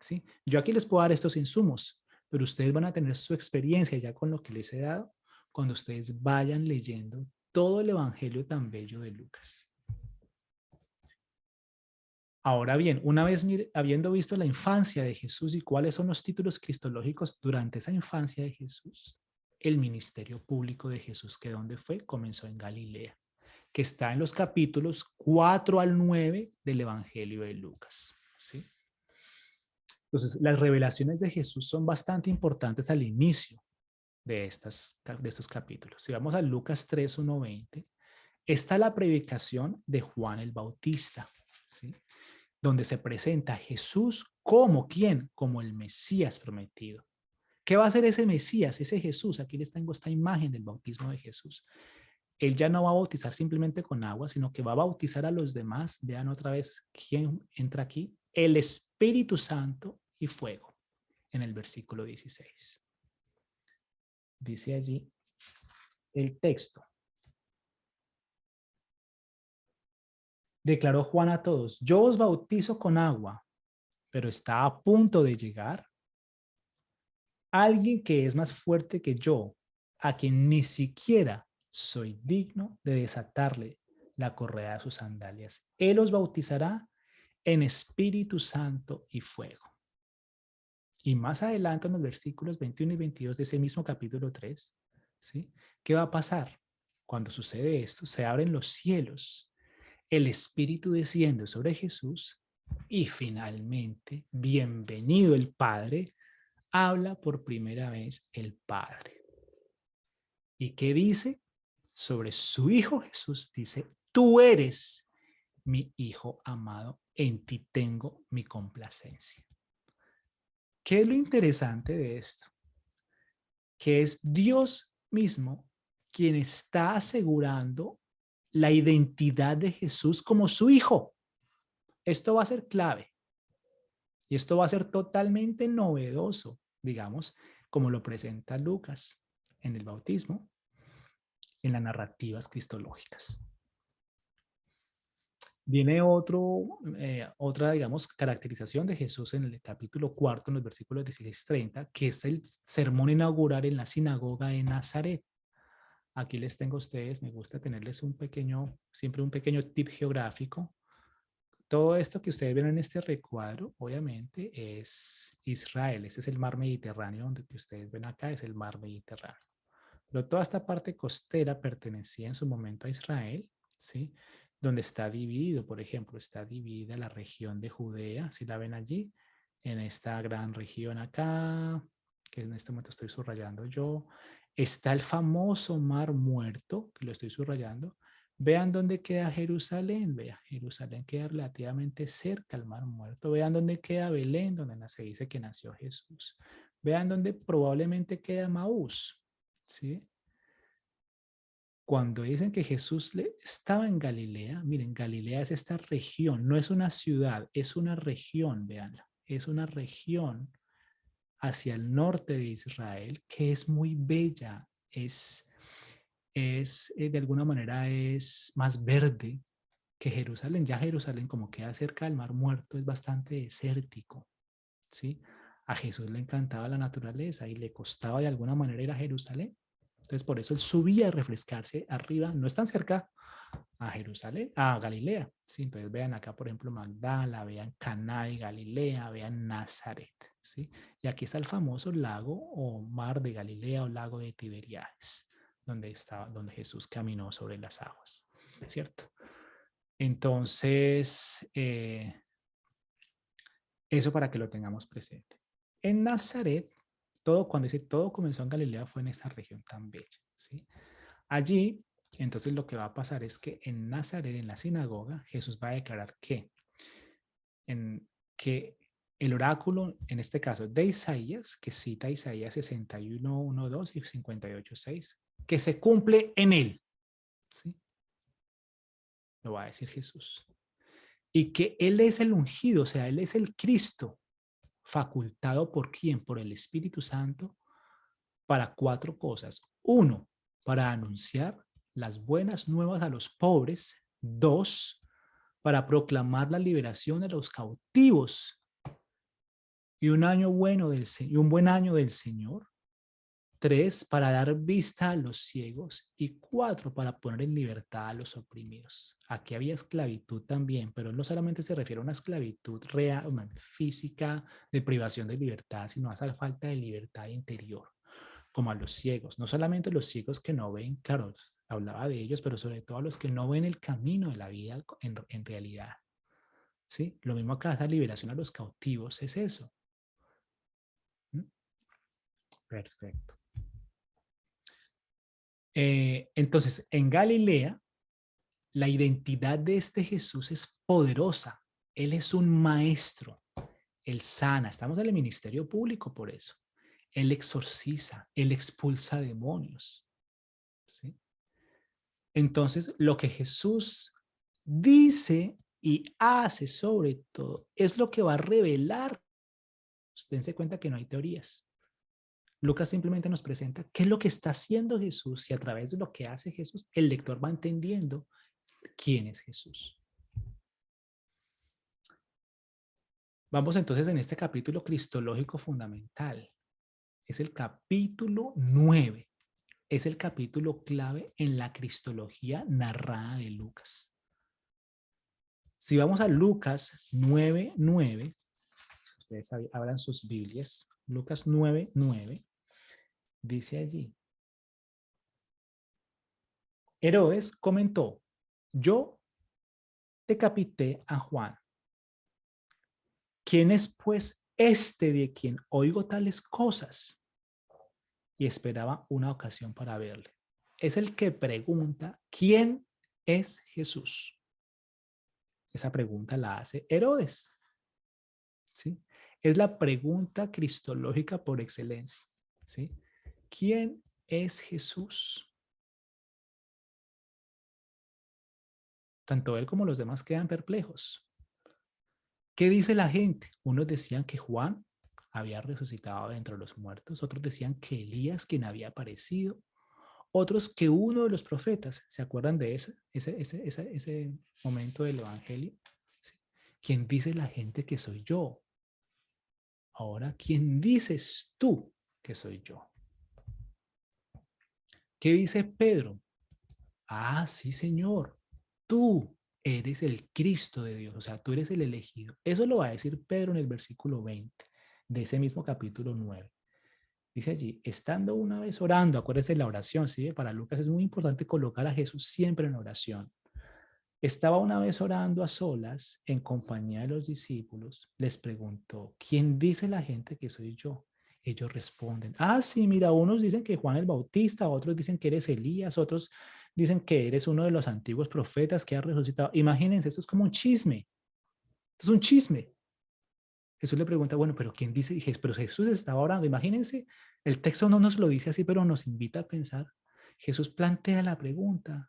¿sí? Yo aquí les puedo dar estos insumos, pero ustedes van a tener su experiencia ya con lo que les he dado cuando ustedes vayan leyendo todo el evangelio tan bello de Lucas. Ahora bien, una vez habiendo visto la infancia de Jesús y cuáles son los títulos cristológicos durante esa infancia de Jesús, el ministerio público de Jesús, que donde fue, comenzó en Galilea, que está en los capítulos 4 al 9 del Evangelio de Lucas, ¿sí? Entonces, las revelaciones de Jesús son bastante importantes al inicio de estos capítulos. Si vamos a Lucas 3, 1, 20, está la predicación de Juan el Bautista, ¿sí? Donde se presenta a Jesús como ¿quién? Como el Mesías prometido. ¿Qué va a hacer ese Mesías, ese Jesús? Aquí les tengo esta imagen del bautismo de Jesús. Él ya no va a bautizar simplemente con agua, sino que va a bautizar a los demás. Vean otra vez quién entra aquí. El Espíritu Santo y fuego, en el versículo 16. Dice allí el texto. Declaró Juan a todos, yo os bautizo con agua, pero está a punto de llegar alguien que es más fuerte que yo, a quien ni siquiera soy digno de desatarle la correa de sus sandalias. Él os bautizará en Espíritu Santo y fuego. Y más adelante en los versículos 21 y 22 de ese mismo capítulo 3, ¿sí? ¿Qué va a pasar? Cuando sucede esto, se abren los cielos, el Espíritu desciende sobre Jesús y finalmente, bienvenido el Padre, habla por primera vez el Padre. ¿Y qué dice? Sobre su Hijo Jesús dice, tú eres mi Hijo amado, en ti tengo mi complacencia. ¿Qué es lo interesante de esto? Que es Dios mismo quien está asegurando la identidad de Jesús como su Hijo. Esto va a ser clave. Y esto va a ser totalmente novedoso, digamos, como lo presenta Lucas en el bautismo, en las narrativas cristológicas. Viene otra, digamos, caracterización de Jesús en el capítulo 4, en los versículos 16-30, que es el sermón inaugural en la sinagoga de Nazaret. Aquí les tengo a ustedes, me gusta tenerles siempre un pequeño tip geográfico. Todo esto que ustedes ven en este recuadro, obviamente, es Israel. Este es el mar Mediterráneo, donde que ustedes ven acá es el mar Mediterráneo. Pero toda esta parte costera pertenecía en su momento a Israel, ¿sí? Donde está dividido, por ejemplo, está dividida la región de Judea, si la ven allí, en esta gran región acá, que en este momento estoy subrayando yo. Está el famoso Mar Muerto, que lo estoy subrayando. Vean dónde queda Jerusalén. Vean, Jerusalén queda relativamente cerca al Mar Muerto. Vean dónde queda Belén, donde se dice que nació Jesús. Vean dónde probablemente queda Maús, ¿sí? Cuando dicen que Jesús estaba en Galilea, miren, Galilea es esta región, no es una ciudad, es una región, veanla, es una región hacia el norte de Israel que es muy bella, de alguna manera es más verde que Jerusalén. Ya Jerusalén, como queda cerca del Mar Muerto, es bastante desértico, ¿sí? A Jesús le encantaba la naturaleza y le costaba de alguna manera ir a Jerusalén. Entonces, por eso él subía a refrescarse arriba, no es tan cerca, a Jerusalén, a Galilea. ¿Sí? Entonces, vean acá, por ejemplo, Magdala, vean Caná de Galilea, vean Nazaret. ¿Sí? Y aquí está el famoso lago o mar de Galilea o lago de Tiberíades, donde Jesús caminó sobre las aguas, ¿cierto? Entonces, eso para que lo tengamos presente. En Nazaret, cuando dice todo comenzó en Galilea, fue en esta región tan bella, ¿sí? Allí, entonces lo que va a pasar es que en Nazaret, en la sinagoga, Jesús va a declarar que el oráculo, en este caso de Isaías, que cita Isaías 61, 1, 2 y 58, 6, que se cumple en él, ¿sí? Lo va a decir Jesús. Y que él es el ungido, o sea, él es el Cristo, facultado por quién, por el Espíritu Santo, para 4 cosas. 1, para anunciar las buenas nuevas a los pobres. 2, para proclamar la liberación de los cautivos y un buen año del Señor. 3, para dar vista a los ciegos. Y 4, para poner en libertad a los oprimidos. Aquí había esclavitud también, pero no solamente se refiere a una esclavitud real, física, de privación de libertad, sino a esa falta de libertad interior, como a los ciegos. No solamente los ciegos que no ven, claro, hablaba de ellos, pero sobre todo a los que no ven el camino de la vida en realidad. ¿Sí? Lo mismo acá, esa liberación a los cautivos es eso. ¿Mm? Perfecto. Entonces, en Galilea, la identidad de este Jesús es poderosa. Él es un maestro. Él sana. Estamos en el ministerio público por eso. Él exorciza. Él expulsa demonios. ¿Sí? Entonces, lo que Jesús dice y hace sobre todo es lo que va a revelar. Dense cuenta que no hay teorías. Lucas simplemente nos presenta qué es lo que está haciendo Jesús y a través de lo que hace Jesús, el lector va entendiendo quién es Jesús. Vamos entonces en este capítulo cristológico fundamental. Es el capítulo 9. Es el capítulo clave en la cristología narrada de Lucas. Si vamos a Lucas 9:9, ustedes abran sus Biblias. Lucas 9:9 dice allí: Herodes comentó: yo decapité a Juan. ¿Quién es pues este de quien oigo tales cosas? Y esperaba una ocasión para verle. Es el que pregunta: ¿quién es Jesús? Esa pregunta la hace Herodes. ¿Sí? Es la pregunta cristológica por excelencia. ¿Sí? ¿Quién es Jesús? Tanto él como los demás quedan perplejos. ¿Qué dice la gente? Unos decían que Juan había resucitado de entre los muertos, otros decían que Elías, quien había aparecido, otros que uno de los profetas. ¿Se acuerdan de ese momento del Evangelio? ¿Sí? ¿Quién dice la gente que soy yo? Ahora, ¿quién dices tú que soy yo? ¿Qué dice Pedro? Ah, sí, Señor, tú eres el Cristo de Dios, o sea, tú eres el elegido. Eso lo va a decir Pedro en el versículo 20 de ese mismo capítulo 9. Dice allí, estando una vez orando, acuérdense de la oración, ¿sí? Para Lucas es muy importante colocar a Jesús siempre en oración. Estaba una vez orando a solas en compañía de los discípulos, les preguntó, ¿quién dice la gente que soy yo? Ellos responden, ah, sí, mira, unos dicen que Juan el Bautista, otros dicen que eres Elías, otros dicen que eres uno de los antiguos profetas que ha resucitado. Imagínense, esto es como un chisme, esto es un chisme. Jesús le pregunta, bueno, pero ¿quién dice? Dije, pero Jesús estaba orando. Imagínense, el texto no nos lo dice así, pero nos invita a pensar. Jesús plantea la pregunta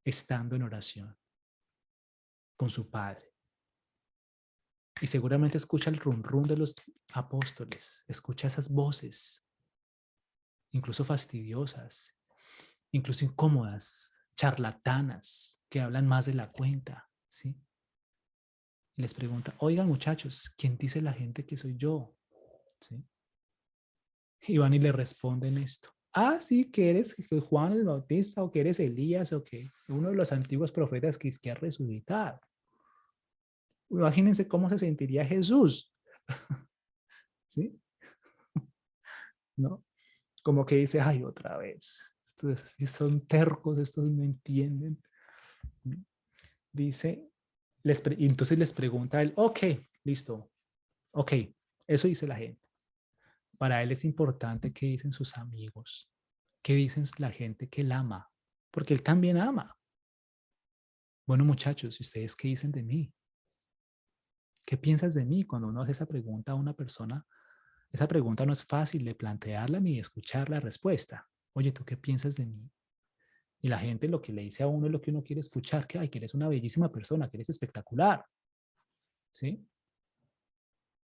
estando en oración con su Padre. Y seguramente escucha el rum rum de los apóstoles, escucha esas voces, incluso fastidiosas, incluso incómodas, charlatanas, que hablan más de la cuenta, ¿sí? Y les pregunta, oigan muchachos, ¿quién dice la gente que soy yo? ¿Sí? Y van y le responden esto. Ah, sí, que eres Juan el Bautista o que eres Elías o que uno de los antiguos profetas que ha resucitado. Imagínense cómo se sentiría Jesús. ¿Sí? ¿No? Como que dice, ay, otra vez. Estos son tercos, estos no entienden. Dice, entonces les pregunta a él, ok, listo, ok, eso dice la gente. Para él es importante qué dicen sus amigos, qué dicen la gente que él ama, porque él también ama. Bueno, muchachos, ¿y ustedes qué dicen de mí? ¿Qué piensas de mí? Cuando uno hace esa pregunta a una persona, esa pregunta no es fácil de plantearla ni de escuchar la respuesta. Oye, ¿tú qué piensas de mí? Y la gente lo que le dice a uno es lo que uno quiere escuchar, que, ay, que eres una bellísima persona, que eres espectacular, ¿sí?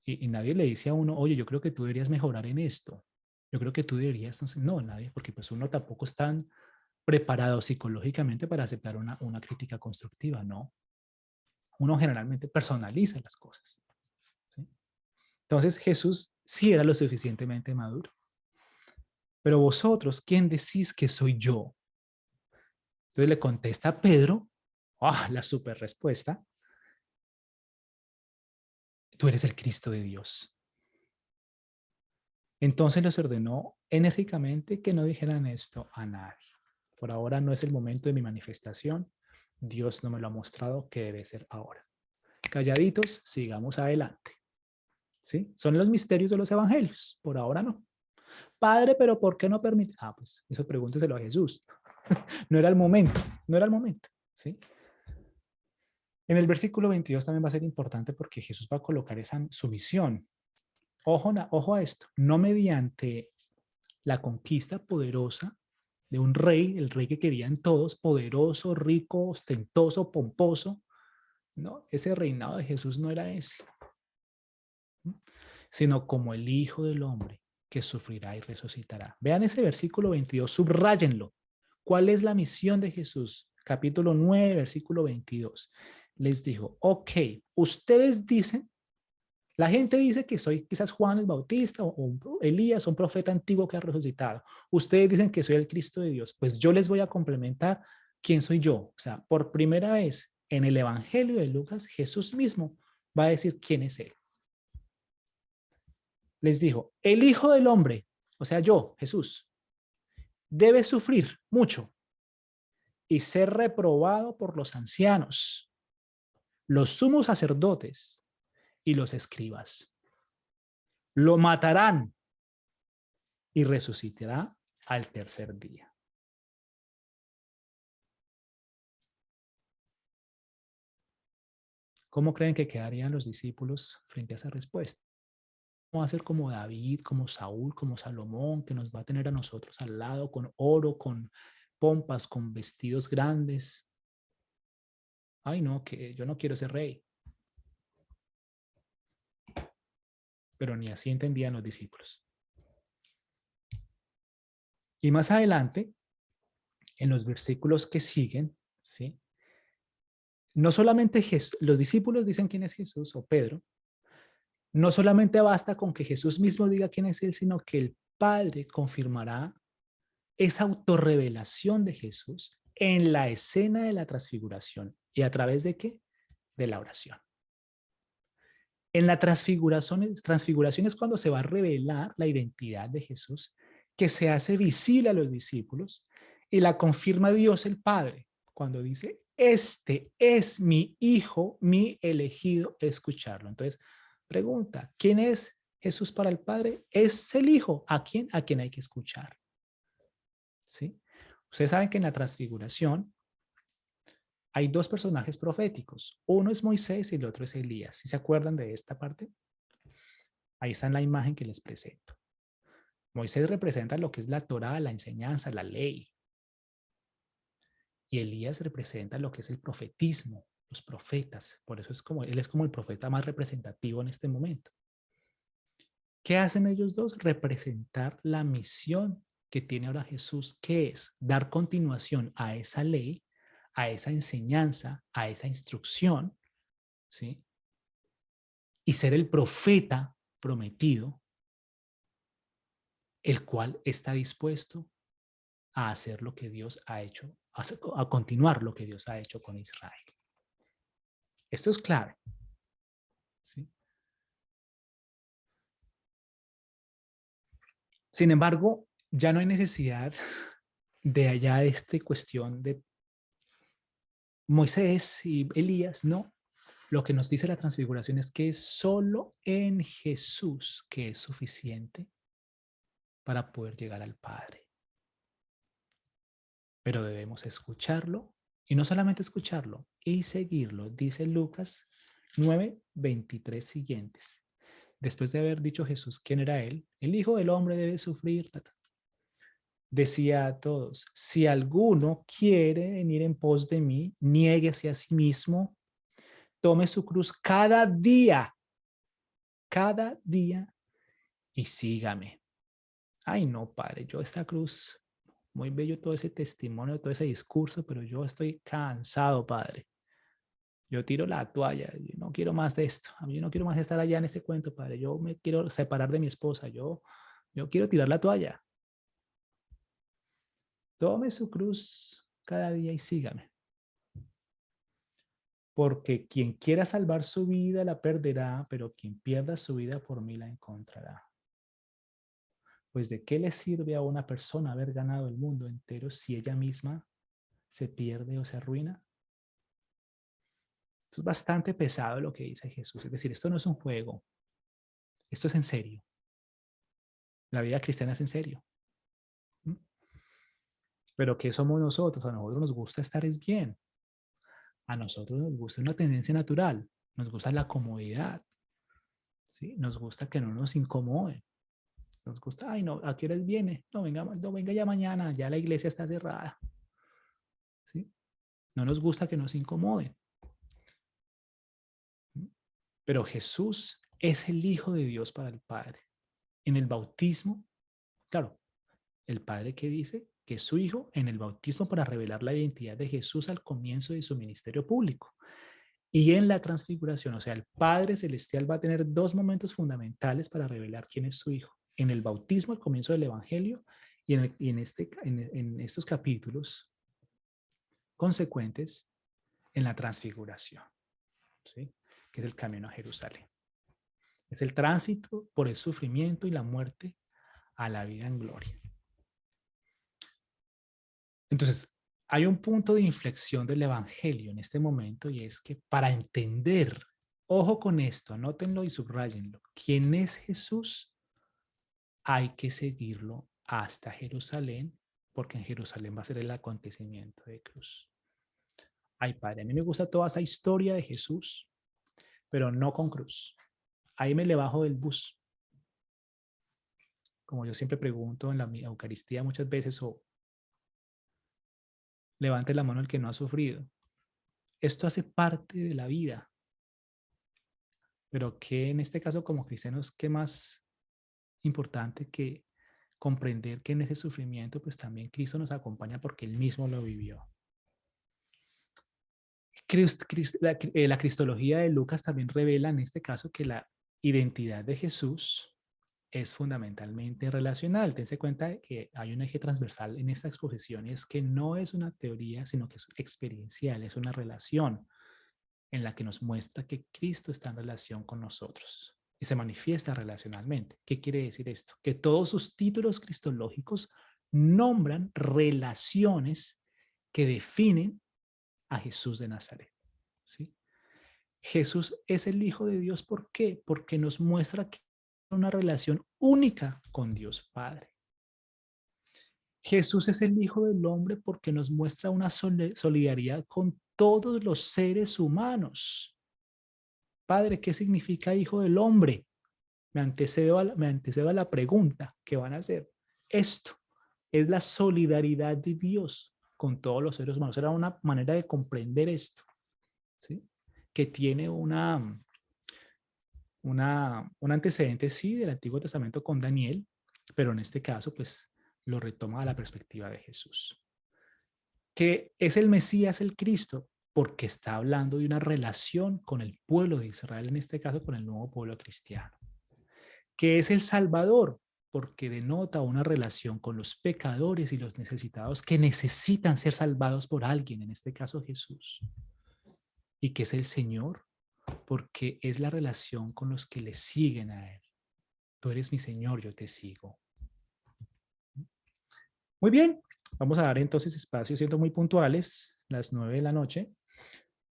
Y nadie le dice a uno, oye, yo creo que tú deberías mejorar en esto. Yo creo que tú deberías, no, nadie, porque pues uno tampoco es tan preparado psicológicamente para aceptar una crítica constructiva, ¿no? Uno generalmente personaliza las cosas, ¿sí? Entonces Jesús sí era lo suficientemente maduro. Pero vosotros, ¿quién decís que soy yo? Entonces le contesta a Pedro, la super respuesta, tú eres el Cristo de Dios. Entonces les ordenó enérgicamente que no dijeran esto a nadie. Por ahora no es el momento de mi manifestación. Dios no me lo ha mostrado que debe ser ahora. Calladitos, sigamos adelante. ¿Sí? Son los misterios de los evangelios. Por ahora no. Padre, pero ¿por qué no permite? Pues eso pregúnteselo a Jesús. No era el momento, no era el momento. ¿Sí? En el versículo 22 también va a ser importante porque Jesús va a colocar esa sumisión. Ojo a esto, no mediante la conquista poderosa de un rey, el rey que querían todos, poderoso, rico, ostentoso, pomposo. No, ese reinado de Jesús no era ese, sino como el Hijo del Hombre que sufrirá y resucitará. Vean ese versículo 22, subráyenlo. ¿Cuál es la misión de Jesús? Capítulo 9, versículo 22. Les dijo, ok, ustedes dicen, la gente dice que soy quizás Juan el Bautista o Elías, un profeta antiguo que ha resucitado. Ustedes dicen que soy el Cristo de Dios. Pues yo les voy a complementar quién soy yo. O sea, por primera vez en el Evangelio de Lucas, Jesús mismo va a decir quién es él. Les dijo, el Hijo del Hombre, o sea, yo, Jesús, debe sufrir mucho y ser reprobado por los ancianos, los sumos sacerdotes y los escribas. Lo matarán y resucitará al tercer día. ¿Cómo creen que quedarían los discípulos frente a esa respuesta? ¿Cómo va a ser como David, como Saúl, como Salomón, que nos va a tener a nosotros al lado con oro, con pompas, con vestidos grandes? Ay, no, que yo no quiero ser rey. Pero ni así entendían los discípulos. Y más adelante, en los versículos que siguen, ¿sí? No solamente los discípulos dicen quién es Jesús, o Pedro, no solamente basta con que Jesús mismo diga quién es Él, sino que el Padre confirmará esa autorrevelación de Jesús en la escena de la transfiguración. ¿Y a través de qué? De la oración. En la transfiguración es cuando se va a revelar la identidad de Jesús, que se hace visible a los discípulos y la confirma Dios el Padre cuando dice, este es mi hijo, mi elegido, escucharlo. Entonces, pregunta, ¿quién es Jesús para el Padre? Es el hijo. ¿A quién? A quien hay que escuchar. ¿Sí? Ustedes saben que en la transfiguración hay dos personajes proféticos. Uno es Moisés y el otro es Elías. ¿Sí se acuerdan de esta parte? Ahí está en la imagen que les presento. Moisés representa lo que es la Torá, la enseñanza, la ley. Y Elías representa lo que es el profetismo, los profetas. Por eso él es como el profeta más representativo en este momento. ¿Qué hacen ellos dos? Representar la misión que tiene ahora Jesús, que es dar continuación a esa ley, a esa enseñanza, a esa instrucción, ¿sí? Y ser el profeta prometido, el cual está dispuesto a hacer lo que Dios ha hecho, a continuar lo que Dios ha hecho con Israel. Esto es clave, ¿sí? Sin embargo, ya no hay necesidad de allá de esta cuestión de Moisés y Elías, no. Lo que nos dice la transfiguración es que es solo en Jesús que es suficiente para poder llegar al Padre. Pero debemos escucharlo y no solamente escucharlo y seguirlo, dice Lucas 9:23 siguientes. Después de haber dicho Jesús quién era él, el Hijo del Hombre debe sufrir. Decía a todos, si alguno quiere venir en pos de mí, niéguese a sí mismo, tome su cruz cada día y sígame. Ay, no, Padre, yo esta cruz, muy bello todo ese testimonio, todo ese discurso, pero yo estoy cansado, Padre. Yo tiro la toalla, yo no quiero más de esto. A mí yo no quiero más estar allá en ese cuento, Padre. Yo me quiero separar de mi esposa. Yo quiero tirar la toalla. Tome su cruz cada día y sígame. Porque quien quiera salvar su vida la perderá, pero quien pierda su vida por mí la encontrará. Pues ¿de qué le sirve a una persona haber ganado el mundo entero si ella misma se pierde o se arruina? Esto es bastante pesado lo que dice Jesús. Es decir, esto no es un juego. Esto es en serio. La vida cristiana es en serio. ¿Mm? Pero ¿qué somos nosotros? A nosotros nos gusta estar es bien. A nosotros nos gusta una tendencia natural. Nos gusta la comodidad. ¿Sí? Nos gusta que no nos incomode. Nos gusta, ay, no, ¿a qué horas viene? No, venga ya mañana, ya la iglesia está cerrada. ¿Sí? No nos gusta que nos incomoden. Pero Jesús es el Hijo de Dios para el Padre. En el bautismo, claro, el Padre que dice que es su Hijo en el bautismo para revelar la identidad de Jesús al comienzo de su ministerio público. Y en la transfiguración, o sea, el Padre Celestial va a tener dos momentos fundamentales para revelar quién es su Hijo. En el bautismo, al comienzo del Evangelio, y en estos capítulos consecuentes en la transfiguración, ¿sí? Que es el camino a Jerusalén. Es el tránsito por el sufrimiento y la muerte a la vida en gloria. Entonces, hay un punto de inflexión del Evangelio en este momento y es que para entender, ojo con esto, anótenlo y subrayenlo, quién es Jesús, hay que seguirlo hasta Jerusalén, porque en Jerusalén va a ser el acontecimiento de cruz. Ay, Padre, a mí me gusta toda esa historia de Jesús, pero no con cruz. Ahí me le bajo del bus. Como yo siempre pregunto en la Eucaristía muchas veces, o levante la mano el que no ha sufrido. Esto hace parte de la vida. Pero que en este caso como cristianos, ¿qué más importante que comprender que en ese sufrimiento pues también Cristo nos acompaña porque Él mismo lo vivió. La cristología de Lucas también revela en este caso que la identidad de Jesús es fundamentalmente relacional. Tense cuenta de que hay un eje transversal en esta exposición y es que no es una teoría, sino que es experiencial, es una relación en la que nos muestra que Cristo está en relación con nosotros y se manifiesta relacionalmente. ¿Qué quiere decir esto? Que todos sus títulos cristológicos nombran relaciones que definen a Jesús de Nazaret. ¿Sí? Jesús es el Hijo de Dios. ¿Por qué? Porque nos muestra que hay una relación única con Dios Padre. Jesús es el Hijo del Hombre porque nos muestra una solidaridad con todos los seres humanos. Padre, ¿qué significa Hijo del Hombre? Me antecedo a la pregunta que van a hacer. Esto es la solidaridad de Dios con todos los seres humanos. Era una manera de comprender esto, ¿sí? Que tiene un antecedente, sí, del Antiguo Testamento con Daniel, pero en este caso, pues, lo retoma a la perspectiva de Jesús. Que es el Mesías, el Cristo, porque está hablando de una relación con el pueblo de Israel, en este caso con el nuevo pueblo cristiano. Que es el Salvador, porque denota una relación con los pecadores y los necesitados que necesitan ser salvados por alguien, en este caso Jesús. Y que es el Señor, porque es la relación con los que le siguen a Él. Tú eres mi Señor, yo te sigo. Muy bien, vamos a dar entonces espacio, siendo muy puntuales, las 9 de la noche.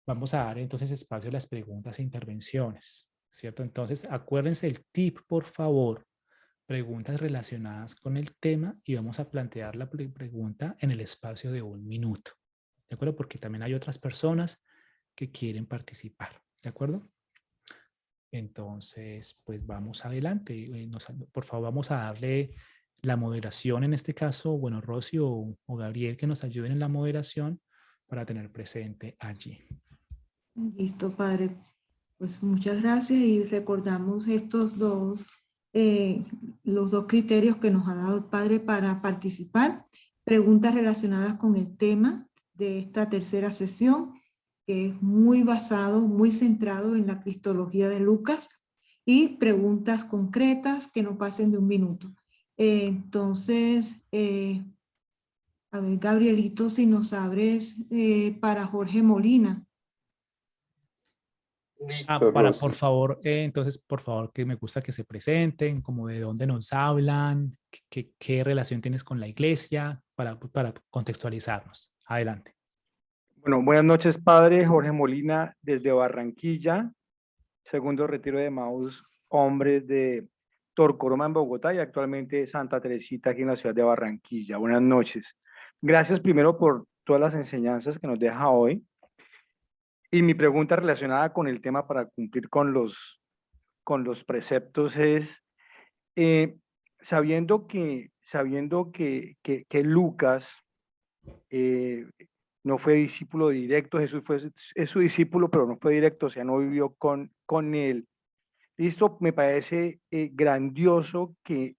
Vamos a dar entonces espacio a las preguntas e intervenciones, ¿cierto? Entonces, acuérdense el tip, por favor. Preguntas relacionadas con el tema y vamos a plantear la pregunta en el espacio de 1 minuto. ¿De acuerdo? Porque también hay otras personas que quieren participar. ¿De acuerdo? Entonces, pues vamos adelante. Por favor, vamos a darle la moderación en este caso. Bueno, Rosy o Gabriel que nos ayuden en la moderación para tener presente allí. Listo, Padre. Pues muchas gracias y recordamos los dos criterios que nos ha dado el Padre para participar. Preguntas relacionadas con el tema de esta tercera sesión, que es muy basado, muy centrado en la cristología de Lucas, y preguntas concretas que no pasen de 1 minuto. Entonces, a ver, Gabrielito, si nos abres para Jorge Molina. Listo, Por Rosy. favor, entonces, por favor, que me gusta que se presenten, como de dónde nos hablan, qué relación tienes con la iglesia, para contextualizarnos. Adelante. Bueno, buenas noches, padre. Jorge Molina, desde Barranquilla, segundo retiro de Maús, hombres de Torcoroma en Bogotá y actualmente Santa Teresita aquí en la ciudad de Barranquilla. Buenas noches. Gracias primero por todas las enseñanzas que nos deja hoy. Y mi pregunta relacionada con el tema para cumplir con los preceptos es, sabiendo que Lucas no fue discípulo directo, Jesús es su discípulo, pero no fue directo, o sea, no vivió con él. Esto me parece grandioso que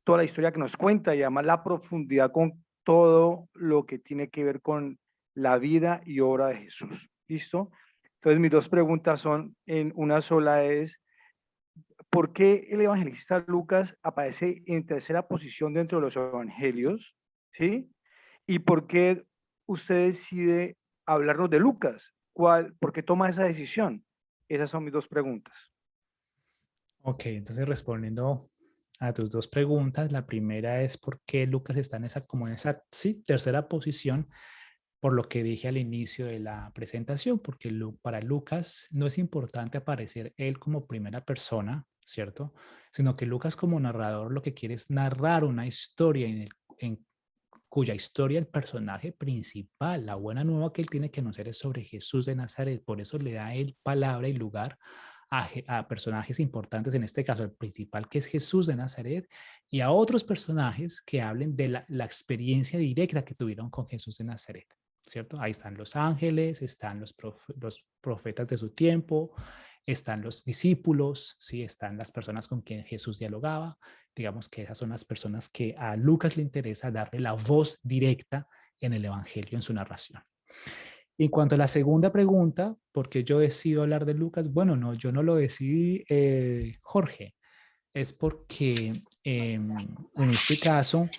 toda la historia que nos cuenta y además la profundidad con todo lo que tiene que ver con la vida y obra de Jesús. ¿Listo? Entonces mis dos preguntas son, en una sola es, ¿por qué el evangelista Lucas aparece en tercera posición dentro de los evangelios? ¿Sí? ¿Y por qué usted decide hablarnos de Lucas? ¿Por qué toma esa decisión? Esas son mis dos preguntas. Ok, entonces respondiendo a tus dos preguntas, la primera es por qué Lucas está en esa sí, tercera posición, por lo que dije al inicio de la presentación, porque para Lucas no es importante aparecer él como primera persona, ¿cierto? Sino que Lucas como narrador lo que quiere es narrar una historia en cuya historia el personaje principal, la buena nueva que él tiene que conocer es sobre Jesús de Nazaret. Por eso le da a él palabra y lugar a personajes importantes, en este caso el principal que es Jesús de Nazaret, y a otros personajes que hablen de la experiencia directa que tuvieron con Jesús de Nazaret, ¿cierto? Ahí están los ángeles, están los profetas de su tiempo, están los discípulos, ¿sí? Están las personas con quien Jesús dialogaba. Digamos que esas son las personas que a Lucas le interesa darle la voz directa en el Evangelio, en su narración. En cuanto a la segunda pregunta, ¿por qué yo decido hablar de Lucas? Bueno, no, yo no lo decidí, Jorge. Es porque en este caso,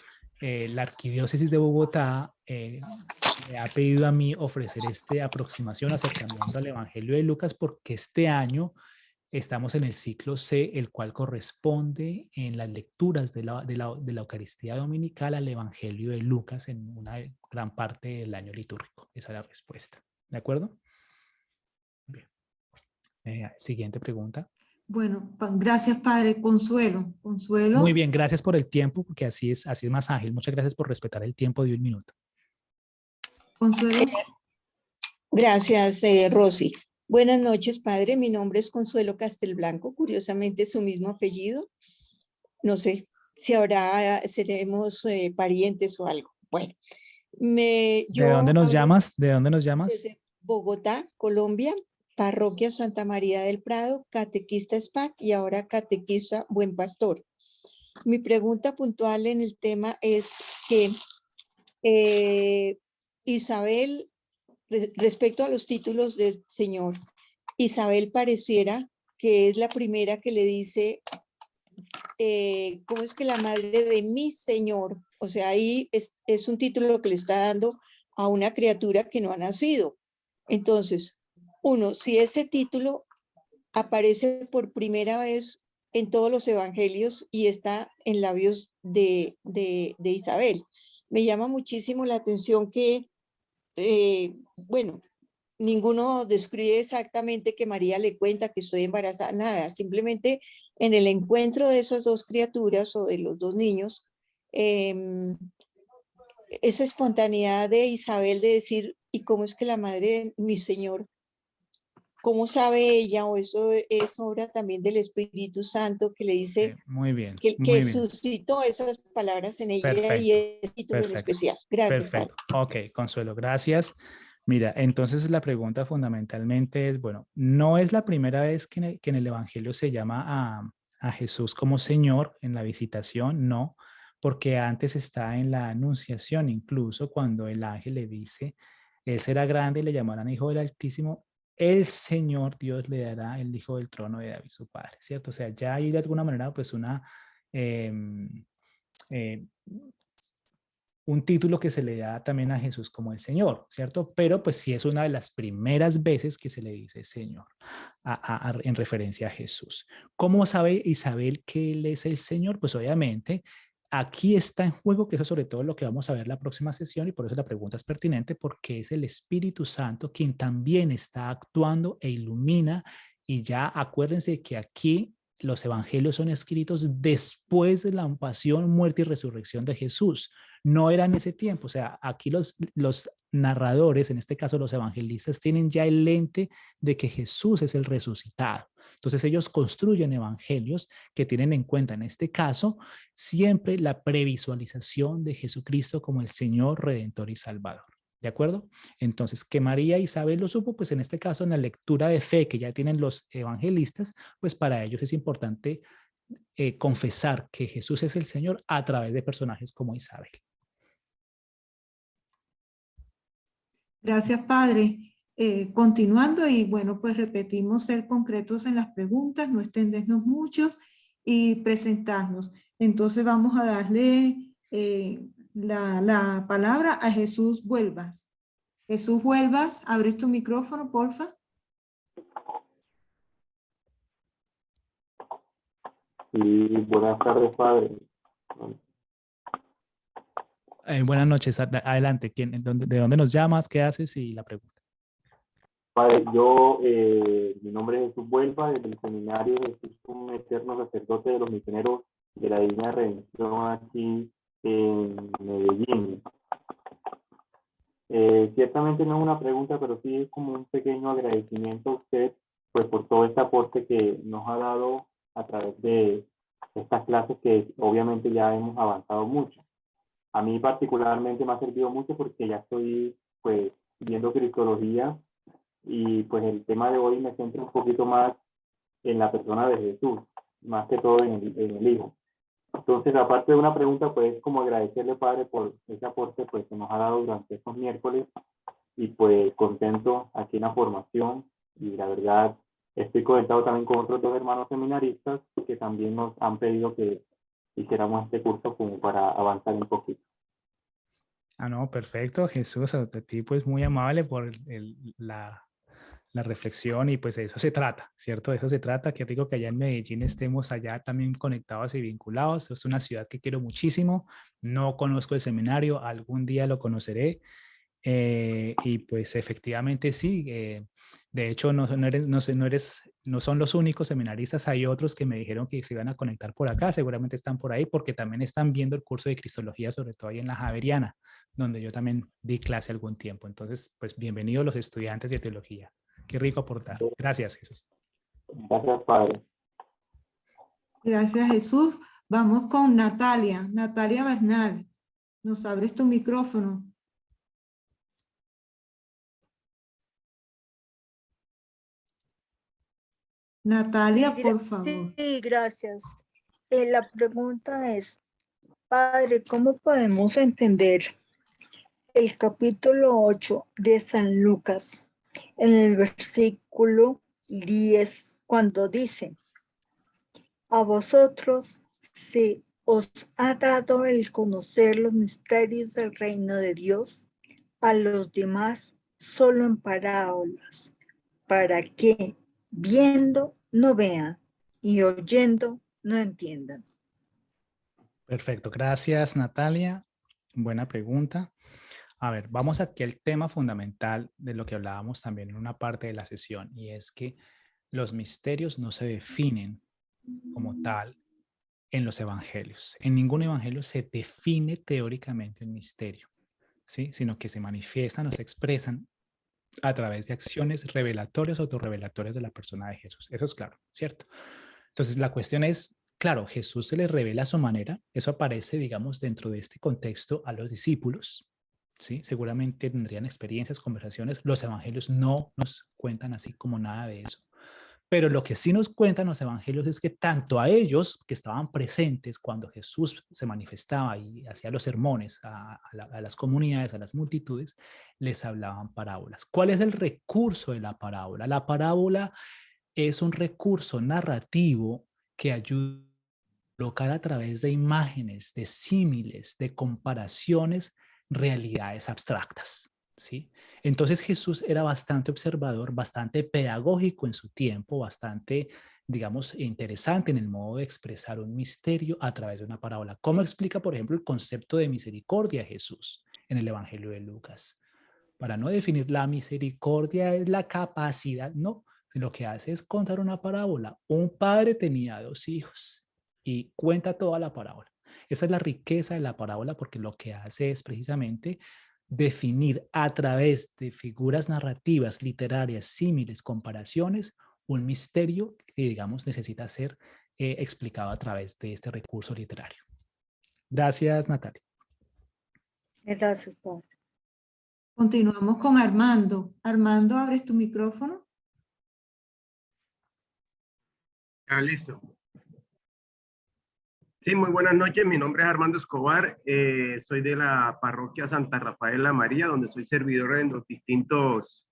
la Arquidiócesis de Bogotá me ha pedido a mí ofrecer esta aproximación, acercamiento al Evangelio de Lucas, porque este año estamos en el ciclo C, el cual corresponde en las lecturas de la Eucaristía Dominical al Evangelio de Lucas en una gran parte del año litúrgico. Esa es la respuesta. ¿De acuerdo? Bien. Siguiente pregunta. Bueno, gracias, Padre. Consuelo. Consuelo. Muy bien, gracias por el tiempo, porque así es más ágil. Muchas gracias por respetar el tiempo de 1 minuto. Consuelo. Gracias, Rosy. Buenas noches, padre. Mi nombre es Consuelo Castelblanco, curiosamente su mismo apellido. No sé si ahora seremos parientes o algo. Bueno, ¿De dónde nos llamas? ¿De dónde nos llamas? Desde Bogotá, Colombia, Parroquia Santa María del Prado, catequista SPAC y ahora catequista Buen Pastor. Mi pregunta puntual en el tema es que Isabel, respecto a los títulos del Señor, Isabel pareciera que es la primera que le dice, ¿cómo es que la madre de mi Señor? O sea, ahí es un título que le está dando a una criatura que no ha nacido. Entonces, uno, si ese título aparece por primera vez en todos los evangelios y está en labios de Isabel. Me llama muchísimo la atención que, bueno, ninguno describe exactamente que María le cuenta que estoy embarazada, nada, simplemente en el encuentro de esas dos criaturas o de los dos niños, esa espontaneidad de Isabel de decir, ¿y cómo es que la madre de mi Señor? ¿Cómo sabe ella? O eso es obra también del Espíritu Santo que le dice, sí, muy bien, que suscitó esas palabras en ella. Perfecto, y ese título en especial. Gracias, perfecto. padre. Ok, Consuelo, gracias. Mira, entonces la pregunta fundamentalmente es, bueno, no es la primera vez que en el Evangelio se llama a Jesús como Señor en la visitación, no, porque antes está en la Anunciación, incluso cuando el ángel le dice, Él será grande y le llamarán Hijo del Altísimo, el Señor Dios le dará el Hijo del trono de David, su padre, ¿cierto? O sea, ya hay de alguna manera pues un título que se le da también a Jesús como el Señor, ¿cierto? Pero pues sí es una de las primeras veces que se le dice Señor en referencia a Jesús. ¿Cómo sabe Isabel que Él es el Señor? Pues obviamente aquí está en juego, que eso es sobre todo lo que vamos a ver la próxima sesión y por eso la pregunta es pertinente, porque es el Espíritu Santo quien también está actuando e ilumina y ya acuérdense que aquí los evangelios son escritos después de la pasión, muerte y resurrección de Jesús. No era en ese tiempo, o sea, aquí los narradores, en este caso los evangelistas, tienen ya el lente de que Jesús es el resucitado. Entonces ellos construyen evangelios que tienen en cuenta, en este caso, siempre la previsualización de Jesucristo como el Señor, Redentor y Salvador. ¿De acuerdo? Entonces, que María e Isabel lo supo, pues en este caso, en la lectura de fe que ya tienen los evangelistas, pues para ellos es importante confesar que Jesús es el Señor a través de personajes como Isabel. Gracias, Padre. Continuando y bueno, pues repetimos ser concretos en las preguntas, no extendernos mucho y presentarnos. Entonces vamos a darle la palabra a Jesús Huelvas. Jesús Huelvas, abres tu micrófono, porfa. Sí, buenas tardes, padre. Buenas noches, adelante. ¿De dónde nos llamas? ¿Qué haces? Y la pregunta. Padre, mi nombre es Jesús Huelva, del Seminario Jesús, un eterno sacerdote de los misioneros de la Divina Redención aquí en Medellín. Ciertamente no es una pregunta, pero sí es como un pequeño agradecimiento a usted, pues por todo este aporte que nos ha dado a través de estas clases que obviamente ya hemos avanzado mucho. A mí particularmente me ha servido mucho porque ya estoy pues viendo cristología y pues el tema de hoy me centra un poquito más en la persona de Jesús, más que todo en el Hijo. Entonces, aparte de una pregunta, pues como agradecerle, Padre, por ese aporte pues, que nos ha dado durante estos miércoles, y pues contento aquí en la formación, y la verdad estoy conectado también con otros 2 hermanos seminaristas que también nos han pedido que hiciéramos este curso como para avanzar un poquito. Ah, no, perfecto, Jesús, a ti pues muy amable por la reflexión, y pues de eso se trata, ¿cierto? De eso se trata. Qué rico que allá en Medellín estemos allá también conectados y vinculados. Es una ciudad que quiero muchísimo. No conozco el seminario, algún día lo conoceré. Y pues efectivamente sí. De hecho, no son los únicos seminaristas. Hay otros que me dijeron que se iban a conectar por acá. Seguramente están por ahí porque también están viendo el curso de Cristología, sobre todo ahí en la Javeriana, donde yo también di clase algún tiempo. Entonces, pues bienvenidos los estudiantes de teología. Qué rico aportar. Gracias, Jesús. Gracias, Padre. Gracias, Jesús. Vamos con Natalia. Natalia Bernal. Nos abres tu micrófono. Natalia, por favor. Sí, gracias. La pregunta es, Padre, ¿cómo podemos entender el capítulo 8 de San Lucas en el versículo 10, cuando dice: a vosotros se os ha dado el conocer los misterios del reino de Dios, a los demás solo en parábolas, para que viendo no vean y oyendo no entiendan? Perfecto, gracias, Natalia. Buena pregunta. A ver, vamos aquí al tema fundamental de lo que hablábamos también en una parte de la sesión, y es que los misterios no se definen como tal en los evangelios. En ningún evangelio se define teóricamente un misterio, ¿sí? Sino que se manifiestan o se expresan a través de acciones revelatorias o autorrevelatorias de la persona de Jesús. Eso es claro, ¿cierto? Entonces la cuestión es, claro, Jesús se les revela a su manera. Eso aparece, digamos, dentro de este contexto a los discípulos, ¿sí? Seguramente tendrían experiencias, conversaciones. Los evangelios no nos cuentan así como nada de eso. Pero lo que sí nos cuentan los evangelios es que tanto a ellos que estaban presentes cuando Jesús se manifestaba y hacía los sermones a las comunidades, a las multitudes, les hablaban parábolas. ¿Cuál es el recurso de la parábola? La parábola es un recurso narrativo que ayuda a colocar a través de imágenes, de símiles, de comparaciones, realidades abstractas, ¿sí? Entonces Jesús era bastante observador, bastante pedagógico en su tiempo, bastante, digamos, interesante en el modo de expresar un misterio a través de una parábola. ¿Cómo explica, por ejemplo, el concepto de misericordia Jesús en el Evangelio de Lucas? Para no definir la misericordia es la capacidad, no. Lo que hace es contar una parábola. Un padre tenía 2 hijos y cuenta toda la parábola. Esa es la riqueza de la parábola, porque lo que hace es precisamente definir a través de figuras narrativas, literarias, símiles, comparaciones, un misterio que, digamos, necesita ser explicado a través de este recurso literario. Gracias, Natalia. Gracias, Padre. Continuamos con Armando. Armando, abres tu micrófono. Listo. Sí, muy buenas noches. Mi nombre es Armando Escobar. Soy de la parroquia Santa Rafaela María, donde soy servidor en los distintos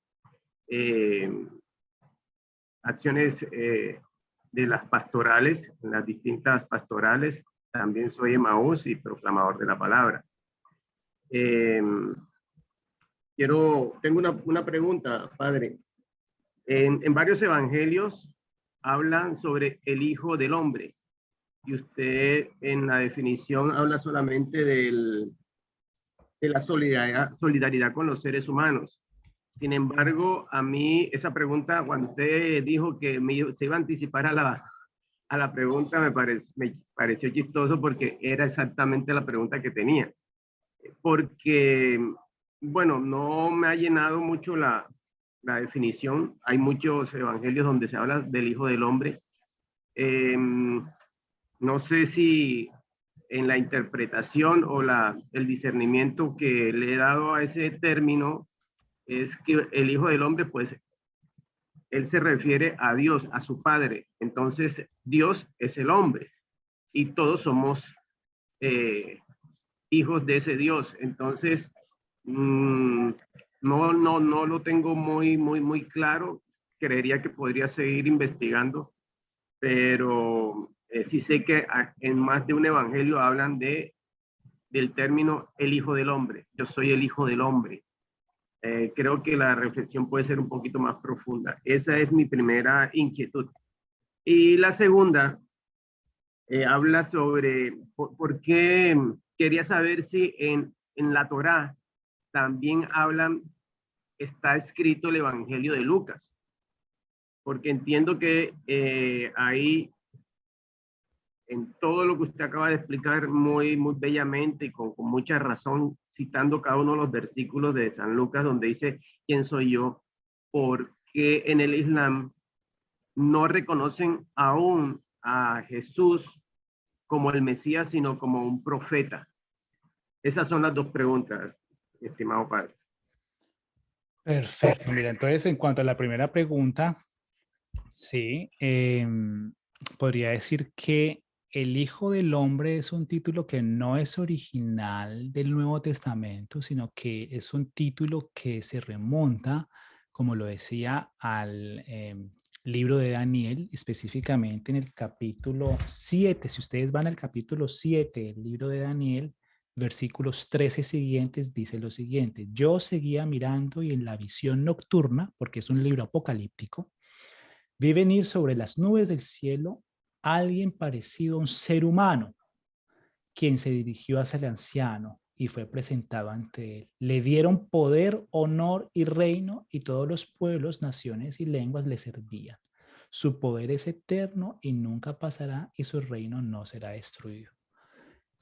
acciones de las pastorales, en las distintas pastorales. También soy Emaús y proclamador de la palabra. Tengo una pregunta, Padre. En varios evangelios hablan sobre el Hijo del Hombre, y usted en la definición habla solamente de la solidaridad con los seres humanos. Sin embargo, a mí esa pregunta, cuando usted dijo que se iba a anticipar a la pregunta, me pareció chistoso, porque era exactamente la pregunta que tenía. Porque, bueno, no me ha llenado mucho la definición. Hay muchos evangelios donde se habla del Hijo del Hombre. No sé si en la interpretación o el discernimiento que le he dado a ese término es que el Hijo del Hombre, pues, él se refiere a Dios, a su Padre. Entonces, Dios es el hombre y todos somos hijos de ese Dios. Entonces, no lo tengo muy claro. Creería que podría seguir investigando, pero sí sé que en más de un evangelio hablan del término el Hijo del Hombre. Yo soy el Hijo del Hombre. Creo que la reflexión puede ser un poquito más profunda. Esa es mi primera inquietud. Y la segunda habla sobre por qué quería saber si en la Torá también está escrito el Evangelio de Lucas, porque entiendo que ahí, en todo lo que usted acaba de explicar muy bellamente y con mucha razón, citando cada uno de los versículos de San Lucas, donde dice, ¿quién soy yo? Porque en el Islam no reconocen aún a Jesús como el Mesías, sino como un profeta. Esas son las dos preguntas, estimado padre. Perfecto. Mira, entonces en cuanto a la primera pregunta, sí, podría decir que el Hijo del Hombre es un título que no es original del Nuevo Testamento, sino que es un título que se remonta, como lo decía, al libro de Daniel, específicamente en el capítulo 7. Si ustedes van al capítulo 7 del libro de Daniel, versículos 13 siguientes, dice lo siguiente: yo seguía mirando y en la visión nocturna, porque es un libro apocalíptico, vi venir sobre las nubes del cielo alguien parecido a un ser humano, quien se dirigió hacia el anciano y fue presentado ante él. Le dieron poder, honor y reino, y todos los pueblos, naciones y lenguas le servían. Su poder es eterno y nunca pasará, y su reino no será destruido.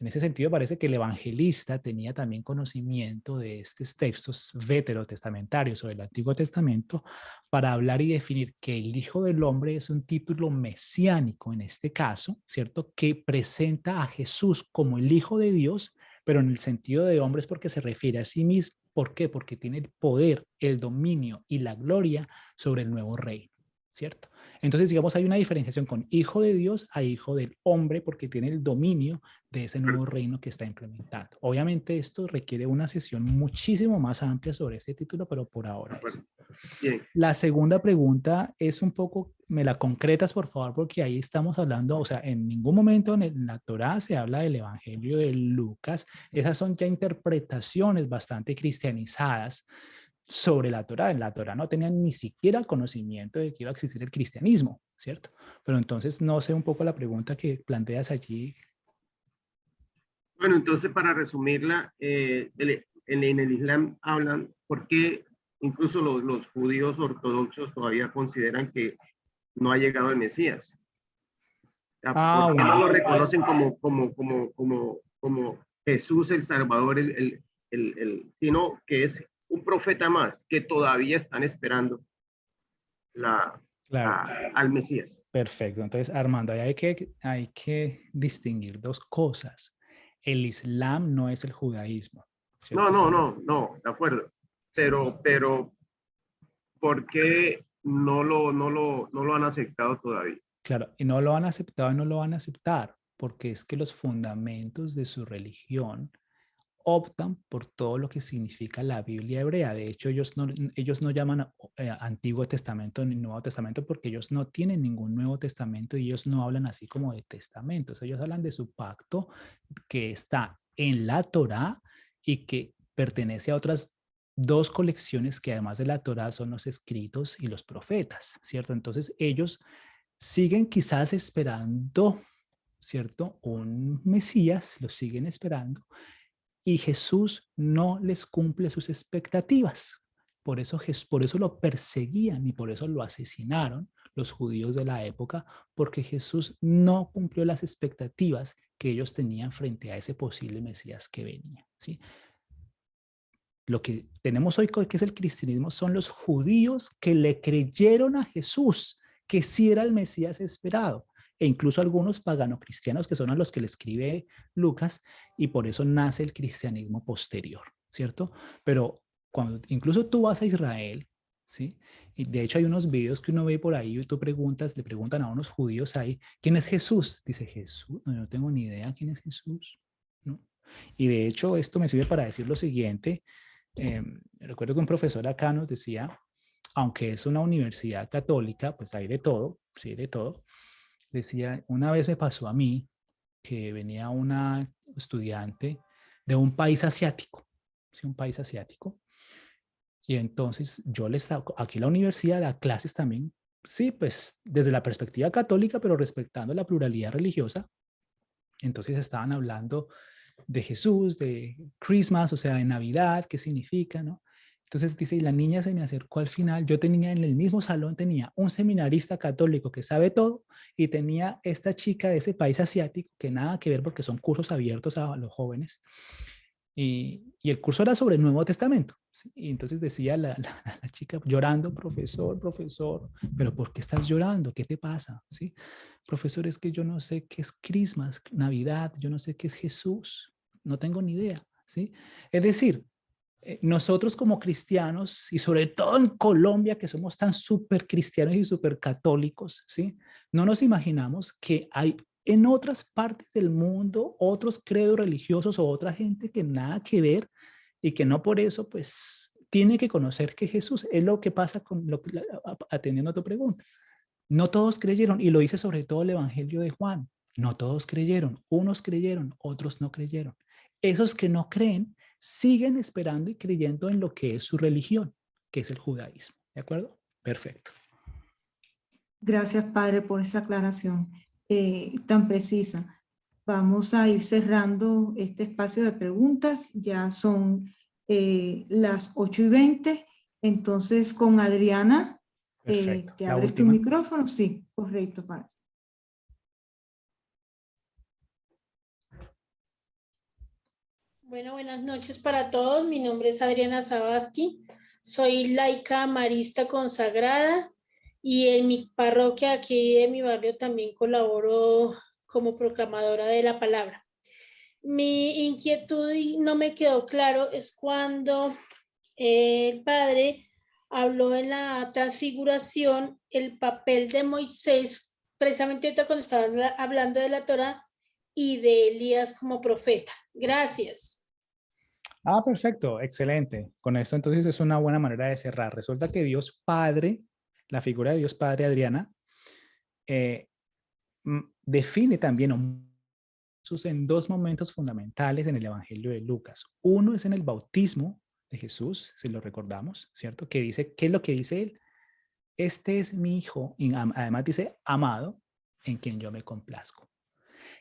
En ese sentido, parece que el evangelista tenía también conocimiento de estos textos veterotestamentarios o del Antiguo Testamento para hablar y definir que el Hijo del Hombre es un título mesiánico en este caso, ¿cierto? Que presenta a Jesús como el Hijo de Dios, pero en el sentido de hombre es porque se refiere a sí mismo. ¿Por qué? Porque tiene el poder, el dominio y la gloria sobre el nuevo reino, ¿cierto? Entonces, digamos, hay una diferenciación con hijo de Dios a hijo del hombre, porque tiene el dominio de ese nuevo reino que está implementando. Obviamente esto requiere una sesión muchísimo más amplia sobre este título, pero por ahora eso. Bien. La segunda pregunta es un poco, me la concretas por favor, porque ahí estamos hablando, o sea, en ningún momento en la Torá se habla del Evangelio de Lucas. Esas son ya interpretaciones bastante cristianizadas sobre la Torá. En la Torá no tenían ni siquiera conocimiento de que iba a existir el cristianismo, ¿cierto? Pero entonces no sé un poco la pregunta que planteas allí. Bueno, entonces para resumirla, en el Islam hablan, porque incluso los judíos ortodoxos todavía consideran que no ha llegado el Mesías. ¿Por qué no lo reconocen como Jesús el Salvador, sino que es un profeta más, que todavía están esperando al Mesías? Perfecto. Entonces, Armando, hay que distinguir dos cosas. El Islam no es el judaísmo, ¿cierto? No, de acuerdo. Pero ¿por qué no lo han aceptado todavía? Claro, y no lo han aceptado y no lo van a aceptar, porque es que los fundamentos de su religión optan por todo lo que significa la Biblia hebrea. De hecho, ellos no llaman Antiguo Testamento ni Nuevo Testamento, porque ellos no tienen ningún Nuevo Testamento y ellos no hablan así como de testamentos. Ellos hablan de su pacto que está en la Torá y que pertenece a otras dos colecciones que además de la Torá son los escritos y los profetas, ¿cierto? Entonces ellos siguen quizás esperando, ¿cierto? Un Mesías, lo siguen esperando, y Jesús no les cumple sus expectativas. Por eso lo perseguían y por eso lo asesinaron los judíos de la época, porque Jesús no cumplió las expectativas que ellos tenían frente a ese posible Mesías que venía, ¿sí? Lo que tenemos hoy, que es el cristianismo, son los judíos que le creyeron a Jesús, que sí era el Mesías esperado, e incluso algunos pagano-cristianos que son a los que le escribe Lucas, y por eso nace el cristianismo posterior, ¿cierto? Pero cuando incluso tú vas a Israel, ¿sí? Y de hecho hay unos videos que uno ve por ahí y tú preguntas, le preguntan a unos judíos ahí, ¿quién es Jesús? Dice, Jesús, no, yo no tengo ni idea quién es Jesús, ¿no? Y de hecho esto me sirve para decir lo siguiente. Recuerdo que un profesor acá nos decía, aunque es una universidad católica, pues hay de todo, sí, de todo. Decía, una vez me pasó a mí que venía una estudiante de un país asiático, ¿sí? Un país asiático. Y entonces yo les hago, aquí la universidad da clases también, sí, pues desde la perspectiva católica, pero respetando la pluralidad religiosa. Entonces estaban hablando de Jesús, de Christmas, o sea, de Navidad, qué significa, ¿no? Entonces dice, y la niña se me acercó al final, yo tenía en el mismo salón, tenía un seminarista católico que sabe todo y tenía esta chica de ese país asiático que nada que ver porque son cursos abiertos a los jóvenes. Y el curso era sobre el Nuevo Testamento, ¿sí? Y entonces decía la chica llorando, profesor, profesor, pero ¿por qué estás llorando? ¿Qué te pasa? ¿Sí? Profesor, es que yo no sé qué es Christmas, Navidad, yo no sé qué es Jesús, no tengo ni idea, ¿sí? Es decir, nosotros como cristianos, y sobre todo en Colombia, que somos tan súper cristianos y súper católicos, ¿sí? No nos imaginamos que hay en otras partes del mundo otros credos religiosos o otra gente que nada que ver y que no por eso, pues, tiene que conocer que Jesús es lo que pasa con lo que, atendiendo a tu pregunta. No todos creyeron, y lo dice sobre todo el Evangelio de Juan. No todos creyeron, unos creyeron, otros no creyeron. Esos que no creen siguen esperando y creyendo en lo que es su religión, que es el judaísmo. ¿De acuerdo? Perfecto. Gracias, Padre, por esa aclaración tan precisa. Vamos a ir cerrando este espacio de preguntas. Ya son las 8:20. Entonces, con Adriana, Perfecto. ¿te La abres tu última. micrófono? Sí, correcto, Padre. Bueno, buenas noches para todos. Mi nombre es Adriana Zabaski. Soy laica marista consagrada y en mi parroquia aquí de mi barrio también colaboro como proclamadora de la palabra. Mi inquietud y no me quedó claro es cuando el padre habló en la transfiguración el papel de Moisés, precisamente cuando estaban hablando de la Torá y de Elías como profeta. Gracias. Ah, perfecto, excelente. Con esto entonces es una buena manera de cerrar. Resulta que Dios Padre, la figura de Dios Padre, Adriana, define también en dos momentos fundamentales en el Evangelio de Lucas. Uno es en el bautismo de Jesús, si lo recordamos, ¿cierto? Que dice, ¿qué es lo que dice él? Este es mi hijo, y además dice, amado, en quien yo me complazco.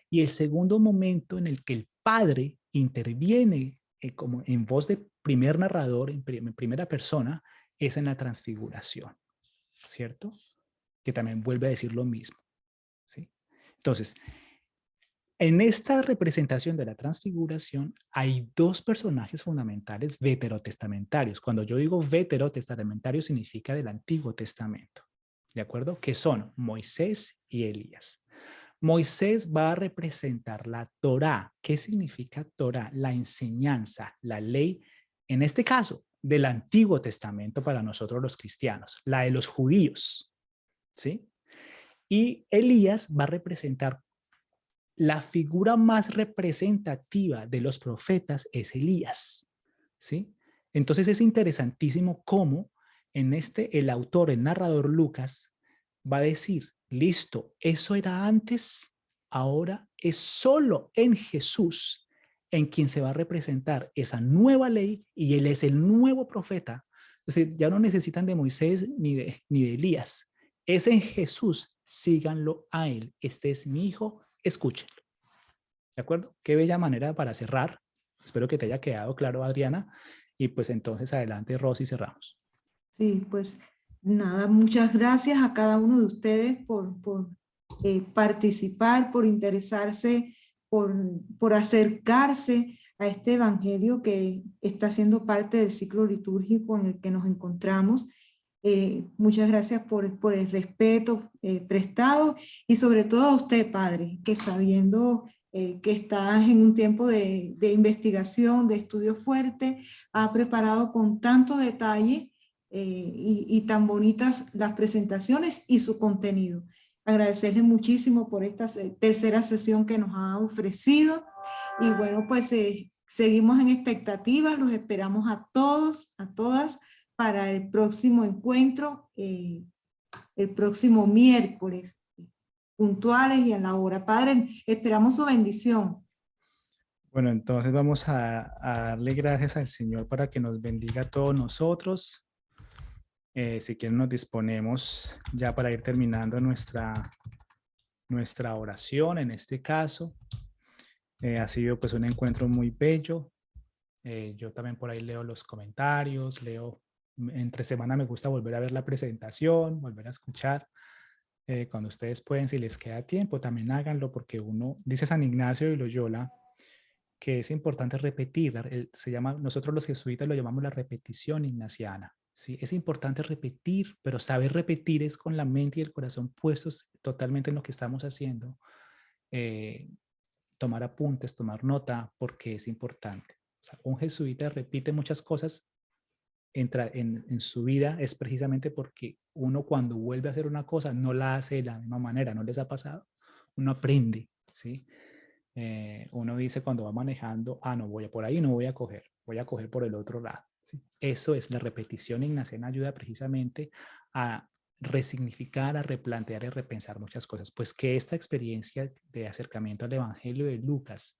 Y el segundo momento en el que el Padre interviene como en voz de primer narrador, en primera persona, es en la transfiguración, ¿cierto? Que también vuelve a decir lo mismo, ¿sí? Entonces, en esta representación de la transfiguración hay dos personajes fundamentales veterotestamentarios. Cuando yo digo veterotestamentario significa del Antiguo Testamento, ¿de acuerdo? Que son Moisés y Elías. Moisés va a representar la Torá. ¿Qué significa Torá? La enseñanza, la ley, en este caso, del Antiguo Testamento para nosotros los cristianos, la de los judíos, ¿sí? Y Elías va a representar la figura más representativa de los profetas es Elías, ¿sí? Entonces es interesantísimo cómo en el autor, el narrador Lucas, va a decir, listo, eso era antes, ahora es solo en Jesús en quien se va a representar esa nueva ley y él es el nuevo profeta. Entonces ya no necesitan de Moisés ni de Elías. Es en Jesús, síganlo a él. Este es mi hijo, escúchenlo. ¿De acuerdo? Qué bella manera para cerrar. Espero que te haya quedado claro, Adriana. Y pues entonces adelante, Rosy, cerramos. Sí, pues nada, muchas gracias a cada uno de ustedes por participar, por interesarse, por acercarse a este evangelio que está siendo parte del ciclo litúrgico en el que nos encontramos. Muchas gracias por el respeto prestado y sobre todo a usted, Padre, que sabiendo que estás en un tiempo de investigación, de estudio fuerte, ha preparado con tanto detalle y tan bonitas las presentaciones y su contenido. Agradecerle muchísimo por esta tercera sesión que nos ha ofrecido. Y bueno, pues seguimos en expectativas, los esperamos a todos, a todas, para el próximo encuentro, el próximo miércoles, puntuales y a la hora. Padre, esperamos su bendición. Bueno, entonces vamos a darle gracias al Señor para que nos bendiga a todos nosotros. Si quieren nos disponemos ya para ir terminando nuestra oración en este caso. Ha sido pues un encuentro muy bello. Yo también por ahí leo los comentarios, entre semana me gusta volver a ver la presentación, volver a escuchar. Cuando ustedes pueden, si les queda tiempo, también háganlo, porque dice San Ignacio de Loyola que es importante repetir. Nosotros los jesuitas lo llamamos la repetición ignaciana. ¿Sí? Es importante repetir, pero saber repetir es con la mente y el corazón puestos totalmente en lo que estamos haciendo. Tomar apuntes, tomar nota, porque es importante. O sea, un jesuita repite muchas cosas en su vida, es precisamente porque uno cuando vuelve a hacer una cosa no la hace de la misma manera. ¿No les ha pasado? Uno aprende, ¿sí? Uno dice cuando va manejando, no voy por ahí, no voy a coger por el otro lado. ¿Sí? Eso es la repetición ignaciana, ayuda precisamente a resignificar, a replantear y repensar muchas cosas. Pues que esta experiencia de acercamiento al Evangelio de Lucas,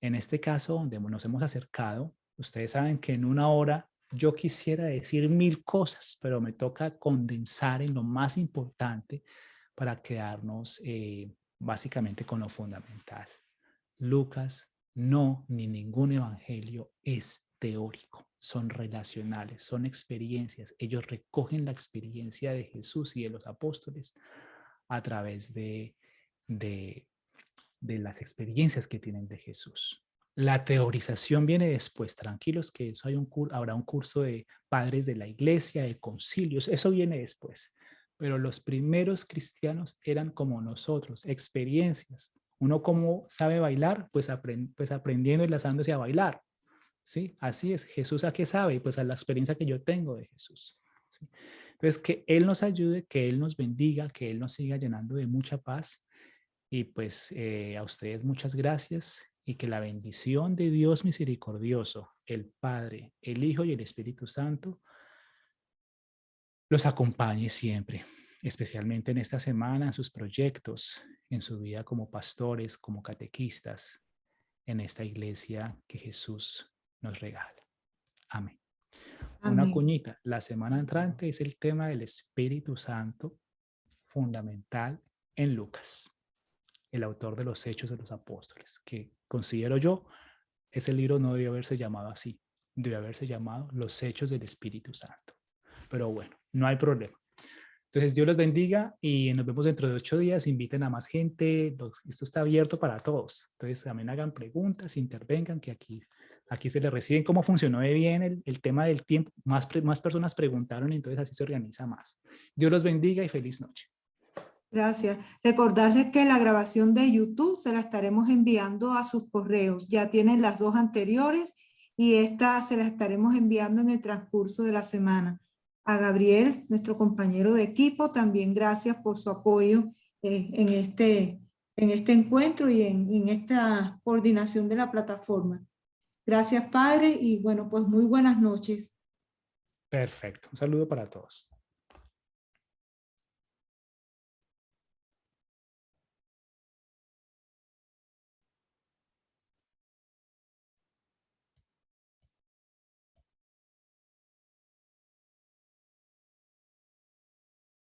en este caso donde nos hemos acercado, ustedes saben que en una hora yo quisiera decir 1000 cosas, pero me toca condensar en lo más importante para quedarnos básicamente con lo fundamental. Lucas ni ningún evangelio es teórico, son relacionales, son experiencias. Ellos recogen la experiencia de Jesús y de los apóstoles a través de las experiencias que tienen de Jesús. La teorización viene después, tranquilos que eso habrá un curso de padres de la iglesia, de concilios, eso viene después. Pero los primeros cristianos eran como nosotros, experiencias. Uno como sabe bailar, pues aprendiendo y lanzándose a bailar. ¿Sí? Así es. Jesús ¿a qué sabe? Pues a la experiencia que yo tengo de Jesús. ¿Sí? Entonces que Él nos ayude, que Él nos bendiga, que Él nos siga llenando de mucha paz. Y pues a ustedes muchas gracias y que la bendición de Dios misericordioso, el Padre, el Hijo y el Espíritu Santo los acompañe siempre, especialmente en esta semana, en sus proyectos, en su vida como pastores, como catequistas, en esta iglesia que Jesús nos regala. Amén. Amén. Una cuñita, la semana entrante es el tema del Espíritu Santo, fundamental en Lucas, el autor de los Hechos de los Apóstoles, que considero yo, ese libro no debió haberse llamado así, debió haberse llamado Los Hechos del Espíritu Santo. Pero bueno, no hay problema. Entonces, Dios los bendiga y nos vemos dentro de 8 días. Inviten a más gente. Esto está abierto para todos. Entonces, también hagan preguntas, intervengan, que aquí se les reciben. ¿Cómo funcionó de bien el tema del tiempo? Más personas preguntaron, entonces así se organiza más. Dios los bendiga y feliz noche. Gracias. Recordarles que la grabación de YouTube se la estaremos enviando a sus correos. Ya tienen las 2 anteriores y esta se la estaremos enviando en el transcurso de la semana. A Gabriel, nuestro compañero de equipo, también gracias por su apoyo en este encuentro y en esta coordinación de la plataforma. Gracias, Padre, y bueno, pues muy buenas noches. Perfecto. Un saludo para todos.